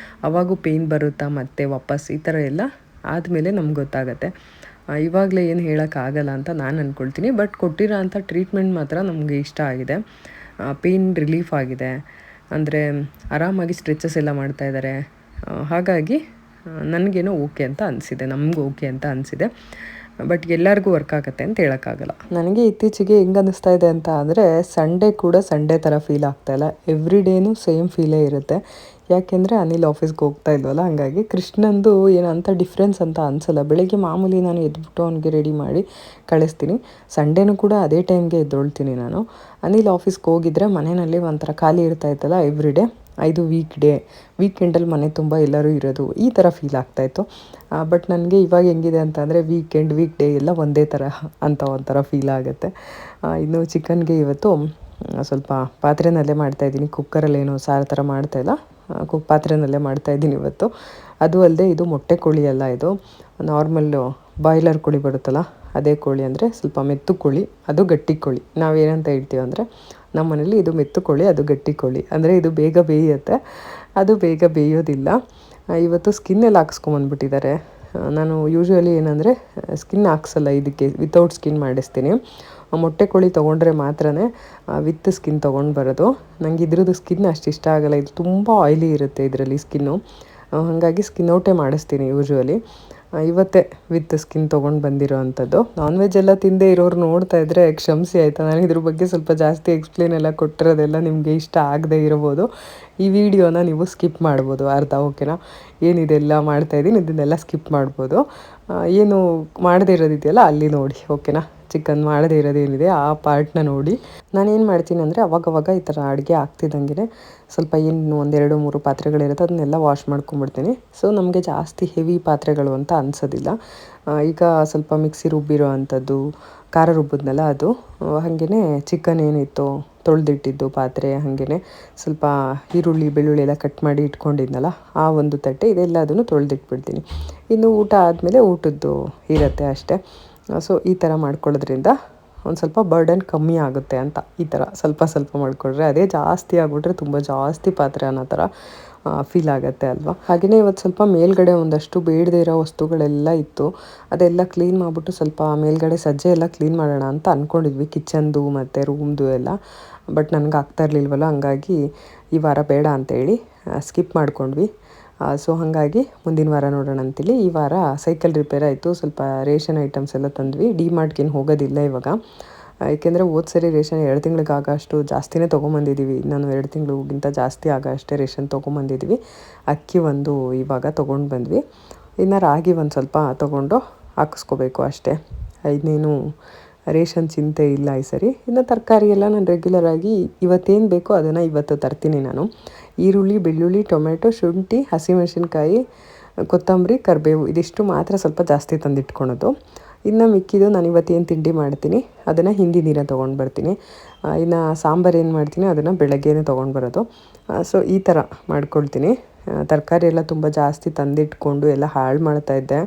Speaker 1: ಅವಾಗೂ ಪೇಯ್ನ್ ಬರುತ್ತಾ ಮತ್ತೆ ವಾಪಸ್, ಈ ಥರ ಎಲ್ಲ ಆದಮೇಲೆ ನಮ್ಗೆ ಗೊತ್ತಾಗುತ್ತೆ. ಇವಾಗಲೇ ಏನು ಹೇಳೋಕ್ಕಾಗಲ್ಲ ಅಂತ ನಾನು ಅಂದ್ಕೊಳ್ತೀನಿ. ಬಟ್ ಕೊಟ್ಟಿರೋ ಅಂಥ ಟ್ರೀಟ್ಮೆಂಟ್ ಮಾತ್ರ ನಮಗೆ ಇಷ್ಟ ಆಗಿದೆ. ಪೇಯ್ನ್ ರಿಲೀಫ್ ಆಗಿದೆ, ಅಂದರೆ ಆರಾಮಾಗಿ ಸ್ಟ್ರೆಚಸ್ ಎಲ್ಲ ಮಾಡ್ತಾಯಿದ್ದಾರೆ. ಹಾಗಾಗಿ ನನಗೇನೋ ಓಕೆ ಅಂತ ಅನಿಸಿದೆ, ನಮಗೂ ಓಕೆ ಅಂತ ಅನಿಸಿದೆ. ಬಟ್ ಎಲ್ಲರಿಗೂ ವರ್ಕ್ ಆಗುತ್ತೆ ಅಂತ ಹೇಳೋಕ್ಕಾಗಲ್ಲ. ನನಗೆ ಇತ್ತೀಚೆಗೆ ಹೆಂಗೆ ಅನ್ನಿಸ್ತಾ ಇದೆ ಅಂತ ಅಂದರೆ ಸಂಡೇ ಕೂಡ ಸಂಡೇ ಥರ ಫೀಲ್ ಆಗ್ತಾಯಿಲ್ಲ. ಎವ್ರಿ ಡೇನೂ ಸೇಮ್ ಫೀಲೇ ಇರುತ್ತೆ. ಯಾಕೆಂದರೆ ಅನಿಲ್ ಆಫೀಸ್ಗೆ ಹೋಗ್ತಾ ಇಲ್ವಲ್ಲ, ಹಾಗಾಗಿ ಕೃಷ್ಣಂದು ಏನಂತ ಡಿಫ್ರೆನ್ಸ್ ಅಂತ ಅನಿಸಲ್ಲ. ಬೆಳಗ್ಗೆ ಮಾಮೂಲಿ ನಾನು ಎದ್ಬಿಟ್ಟು ಅವ್ನಿಗೆ ರೆಡಿ ಮಾಡಿ ಕಳಿಸ್ತೀನಿ. ಸಂಡೇನೂ ಕೂಡ ಅದೇ ಟೈಮ್ಗೆ ಎದ್ದೊಳ್ತೀನಿ ನಾನು. ಅನಿಲ್ ಆಫೀಸ್ಗೆ ಹೋಗಿದ್ರೆ ಮನೆಯಲ್ಲಿ ಒಂಥರ ಖಾಲಿ ಇರ್ತೈತಲ್ಲ ಎವ್ರಿ ಡೇ. ಇದು ವೀಕೆಂಡಲ್ಲಿ ಮನೆ ತುಂಬ ಎಲ್ಲರೂ ಇರೋದು ಈ ಥರ ಫೀಲ್ ಆಗ್ತಾಯಿತ್ತು. ಬಟ್ ನನಗೆ ಇವಾಗ ಹೆಂಗಿದೆ ಅಂತ ಅಂದರೆ ವೀಕ್ ಡೇ ಎಲ್ಲ ಒಂದೇ ಥರ ಅಂತ ಒಂಥರ ಫೀಲ್ ಆಗುತ್ತೆ. ಇನ್ನು ಚಿಕನ್ಗೆ ಇವತ್ತು ಸ್ವಲ್ಪ ಪಾತ್ರೆನಲ್ಲೇ ಮಾಡ್ತಾಯಿದ್ದೀನಿ. ಕುಕ್ಕರಲ್ಲೇನು ಸಾರು ಥರ ಮಾಡ್ತಾಯಿಲ್ಲ, ಪಾತ್ರೆನಲ್ಲೇ ಮಾಡ್ತಾಯಿದ್ದೀನಿ ಇವತ್ತು. ಅದು ಅಲ್ಲದೆ ಇದು ಮೊಟ್ಟೆ ಕೋಳಿ ಅಲ್ಲ, ಇದು ನಾರ್ಮಲ್ಲು ಬಾಯ್ಲರ್ ಕೋಳಿ ಬರುತ್ತಲ್ಲ ಅದೇ ಕೋಳಿ. ಅಂದರೆ ಸ್ವಲ್ಪ ಮೆತ್ತು ಕೋಳಿ, ಅದು ಗಟ್ಟಿ ಕೋಳಿ. ನಾವೇನಂತ ಹೇಳ್ತೀವಿ ಅಂದರೆ ನಮ್ಮ ಮನೇಲಿ ಇದು ಮೆತ್ತು ಕೋಳಿ, ಅದು ಗಟ್ಟಿ ಕೋಳಿ. ಅಂದರೆ ಇದು ಬೇಗ ಬೇಯುತ್ತೆ, ಅದು ಬೇಗ ಬೇಯೋದಿಲ್ಲ. ಇವತ್ತು ಸ್ಕಿನ್ನೆಲ್ಲ ಹಾಕ್ಸ್ಕೊಂಬಂದ್ಬಿಟ್ಟಿದ್ದಾರೆ. ನಾನು ಯೂಶ್ವಲಿ ಏನಂದರೆ ಸ್ಕಿನ್ ಹಾಕ್ಸಲ್ಲ ಇದಕ್ಕೆ, ವಿತೌಟ್ ಸ್ಕಿನ್ ಮಾಡಿಸ್ತೀನಿ. ಮೊಟ್ಟೆ ಕೋಳಿ ತೊಗೊಂಡ್ರೆ ಮಾತ್ರ ವಿತ್ ಸ್ಕಿನ್ ತೊಗೊಂಡು ಬರೋದು. ನನಗೆ ಇದ್ರದ್ದು ಸ್ಕಿನ್ ಅಷ್ಟು ಇಷ್ಟ ಆಗೋಲ್ಲ, ಇದು ತುಂಬ ಆಯ್ಲಿ ಇರುತ್ತೆ ಇದರಲ್ಲಿ ಸ್ಕಿನ್ನು. ಹಾಗಾಗಿ ಸ್ಕಿನ್ ಔಟೇ ಮಾಡಿಸ್ತೀನಿ ಯೂಶ್ವಲಿ. ಇವತ್ತೇ ವಿತ್ ಸ್ಕಿನ್ ತೊಗೊಂಡು ಬಂದಿರೋ ಅಂಥದ್ದು. ನಾನ್ ವೆಜ್ ಎಲ್ಲ ತಿಂದೇ ಇರೋರು ನೋಡ್ತಾ ಇದ್ದರೆ ಕ್ಷಮಿಸಿ ಆಯಿತಾ. ನಾನು ಇದ್ರ ಬಗ್ಗೆ ಸ್ವಲ್ಪ ಜಾಸ್ತಿ ಎಕ್ಸ್ಪ್ಲೇನ್ ಎಲ್ಲ ಕೊಟ್ಟಿರೋದೆಲ್ಲ ನಿಮಗೆ ಇಷ್ಟ ಆಗದೆ ಇರ್ಬೋದು. ಈ ವಿಡಿಯೋನ ನೀವು ಸ್ಕಿಪ್ ಮಾಡ್ಬೋದು ಅರ್ಧ, ಓಕೆನಾ. ಏನಿದೆಲ್ಲ ಮಾಡ್ತಾಯಿದ್ದೀನಿ ಇದನ್ನೆಲ್ಲ ಸ್ಕಿಪ್ ಮಾಡ್ಬೋದು. ಏನು ಮಾಡದೇ ಇರೋದಿದೆಯಲ್ಲ ಅಲ್ಲಿ ನೋಡಿ, ಓಕೆನಾ. ಚಿಕನ್ ಮಾಡದೇ ಇರೋದೇನಿದೆ ಆ ಪಾರ್ಟ್ನ ನೋಡಿ. ನಾನೇನು ಮಾಡ್ತೀನಿ ಅಂದರೆ ಅವಾಗವಾಗ ಈ ಥರ ಅಡುಗೆ ಆಗ್ತಿದ್ದಂಗೆ ಸ್ವಲ್ಪ ಏನು 1-2-3 ಪಾತ್ರೆಗಳಿರುತ್ತೆ ಅದನ್ನೆಲ್ಲ ವಾಶ್ ಮಾಡ್ಕೊಂಬಿಡ್ತೀನಿ. ಸೊ ನಮಗೆ ಜಾಸ್ತಿ ಹೆವಿ ಪಾತ್ರೆಗಳು ಅಂತ ಅನಿಸೋದಿಲ್ಲ. ಈಗ ಸ್ವಲ್ಪ ಮಿಕ್ಸಿ ರುಬ್ಬಿರೋ ಅಂಥದ್ದು, ಖಾರ ರುಬ್ಬಿದ್ನಲ್ಲ ಅದು, ಹಾಗೆಯೇ ಚಿಕನ್ ಏನಿತ್ತು ತೊಳೆದಿಟ್ಟಿದ್ದು ಪಾತ್ರೆ, ಹಾಗೆಯೇ ಸ್ವಲ್ಪ ಈರುಳ್ಳಿ ಬೆಳ್ಳುಳ್ಳಿ ಎಲ್ಲ ಕಟ್ ಮಾಡಿ ಇಟ್ಕೊಂಡಿದ್ನಲ್ಲ ಆ ಒಂದು ತಟ್ಟೆ, ಇದೆಲ್ಲದನ್ನು ತೊಳೆದಿಟ್ಬಿಡ್ತೀನಿ. ಇನ್ನು ಊಟ ಆದಮೇಲೆ ಊಟದ್ದು ಇರುತ್ತೆ ಅಷ್ಟೇ. ಸೊ ಈ ಥರ ಮಾಡ್ಕೊಳ್ಳೋದ್ರಿಂದ ಒಂದು ಸ್ವಲ್ಪ ಬರ್ಡನ್ ಕಮ್ಮಿ ಆಗುತ್ತೆ ಅಂತ. ಈ ಥರ ಸ್ವಲ್ಪ ಸ್ವಲ್ಪ ಮಾಡಿಕೊಂಡ್ರೆ, ಅದೇ ಜಾಸ್ತಿ ಆಗಿಬಿಟ್ರೆ ತುಂಬ ಜಾಸ್ತಿ ಪಾತ್ರೆ ಅನ್ನೋ ಥರ ಫೀಲ್ ಆಗುತ್ತೆ ಅಲ್ವಾ. ಹಾಗೆಯೇ ಇವತ್ತು ಸ್ವಲ್ಪ ಮೇಲ್ಗಡೆ ಒಂದಷ್ಟು ಬೇಡದೇ ಇರೋ ವಸ್ತುಗಳೆಲ್ಲ ಇತ್ತು, ಅದೆಲ್ಲ ಕ್ಲೀನ್ ಮಾಡಿಬಿಟ್ಟು ಸ್ವಲ್ಪ ಮೇಲ್ಗಡೆ ಸಜ್ಜೆ ಎಲ್ಲ ಕ್ಲೀನ್ ಮಾಡೋಣ ಅಂತ ಅಂದ್ಕೊಂಡಿದ್ವಿ, ಕಿಚನ್ದು ಮತ್ತು ರೂಮ್ದು ಎಲ್ಲ. ಬಟ್ ನನಗೆ ಆಗ್ತಾ ಇರಲಿಲ್ವಲ್ಲ, ಹಂಗಾಗಿ ಈ ವಾರ ಬೇಡ ಅಂತೇಳಿ ಸ್ಕಿಪ್ ಮಾಡ್ಕೊಂಡ್ವಿ. ಸೊ ಹಾಗಾಗಿ ಮುಂದಿನ ವಾರ ನೋಡೋಣ ಅಂತೇಳಿ ಈ ವಾರ ಸೈಕಲ್ ರಿಪೇರ್ ಆಯಿತು. ಸ್ವಲ್ಪ ರೇಷನ್ ಐಟಮ್ಸ್ ಎಲ್ಲ ತಂದ್ವಿ. ಡಿಮಾರ್ಟ್ಗೇನು ಹೋಗೋದಿಲ್ಲ ಇವಾಗ, ಏಕೆಂದರೆ ಸರಿ ರೇಷನ್ 2 ತಿಂಗ್ಳಿಗೆ ಆಗೋಷ್ಟು ಜಾಸ್ತಿನೇ ತೊಗೊಂಬಂದಿದ್ದೀವಿ. ನಾನು 2 ತಿಂಗಳಿಗಿಂತ ಜಾಸ್ತಿ ಆಗೋ ಅಷ್ಟೇ ರೇಷನ್ ತೊಗೊಂಬಂದಿದ್ದೀವಿ. ಅಕ್ಕಿ ಒಂದು ಇವಾಗ ತೊಗೊಂಡು ಬಂದ್ವಿ. ಇನ್ನು ರಾಗಿ ಒಂದು ಸ್ವಲ್ಪ ತೊಗೊಂಡು ಹಾಕಿಸ್ಕೋಬೇಕು ಅಷ್ಟೇ. ಇನ್ನೇನು ರೇಷನ್ ಚಿಂತೆ ಇಲ್ಲ ಈ ಸರಿ. ಇನ್ನು ತರಕಾರಿ ಎಲ್ಲ ನಾನು ರೆಗ್ಯುಲರಾಗಿ ಇವತ್ತೇನು ಬೇಕೋ ಅದನ್ನು ಇವತ್ತು ತರ್ತೀನಿ ನಾನು. ಈರುಳ್ಳಿ, ಬೆಳ್ಳುಳ್ಳಿ, ಟೊಮೆಟೊ, ಶುಂಠಿ, ಹಸಿಮೆಣಸಿನ್ಕಾಯಿ, ಕೊತ್ತಂಬರಿ, ಕರಿಬೇವು, ಇದಿಷ್ಟು ಮಾತ್ರ ಸ್ವಲ್ಪ ಜಾಸ್ತಿ ತಂದಿಟ್ಕೊಳೋದು. ಇನ್ನು ಮಿಕ್ಕಿದ್ದು ನಾನು ಇವತ್ತೇನು ತಿಂಡಿ ಮಾಡ್ತೀನಿ ಅದನ್ನು ಹಿಂದಿನ ದಿನ ತೊಗೊಂಡು ಬರ್ತೀನಿ. ಇನ್ನು ಸಾಂಬಾರು ಏನು ಮಾಡ್ತೀನಿ ಅದನ್ನು ಬೆಳಗ್ಗೆನೇ ತೊಗೊಂಡು ಬರೋದು. ಸೊ ಈ ಥರ ಮಾಡ್ಕೊಳ್ತೀನಿ. ತರಕಾರಿ ಎಲ್ಲ ತುಂಬ ಜಾಸ್ತಿ ತಂದಿಟ್ಕೊಂಡು ಎಲ್ಲ ಹಾಳು ಮಾಡ್ತಾಯಿದ್ದೆ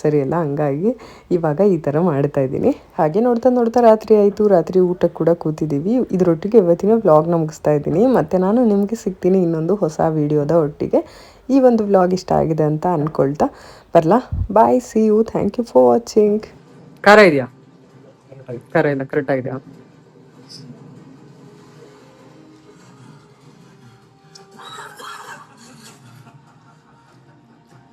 Speaker 1: ಸರಿ ಎಲ್ಲ, ಹಂಗಾಗಿ ಇವಾಗ ಈ ಥರ ಮಾಡ್ತಾಯಿದ್ದೀನಿ. ಹಾಗೆ ನೋಡ್ತಾ ನೋಡ್ತಾ ರಾತ್ರಿ ಆಯಿತು. ರಾತ್ರಿ ಊಟಕ್ಕೆ ಕೂಡ ಕೂತಿದ್ದೀವಿ. ಇದರೊಟ್ಟಿಗೆ ಇವತ್ತಿನ ವ್ಲಾಗ್ನ ಮುಗಿಸ್ತಾ ಇದ್ದೀನಿ. ಮತ್ತು ನಾನು ನಿಮಗೆ ಸಿಗ್ತೀನಿ ಇನ್ನೊಂದು ಹೊಸ ವೀಡಿಯೋದ ಒಟ್ಟಿಗೆ. ಈ ಒಂದು ವ್ಲಾಗ್ ಇಷ್ಟ ಆಗಿದೆ ಅಂತ ಅಂದ್ಕೊಳ್ತಾ ಬರಲಾ. Bye, see you, thank you for watching. ಖಾರ ಇದೆಯಾ? ಖಾರ ಇಲ್ಲ, ಕರೆಕ್ಟಾಗಿದೆಯಾ?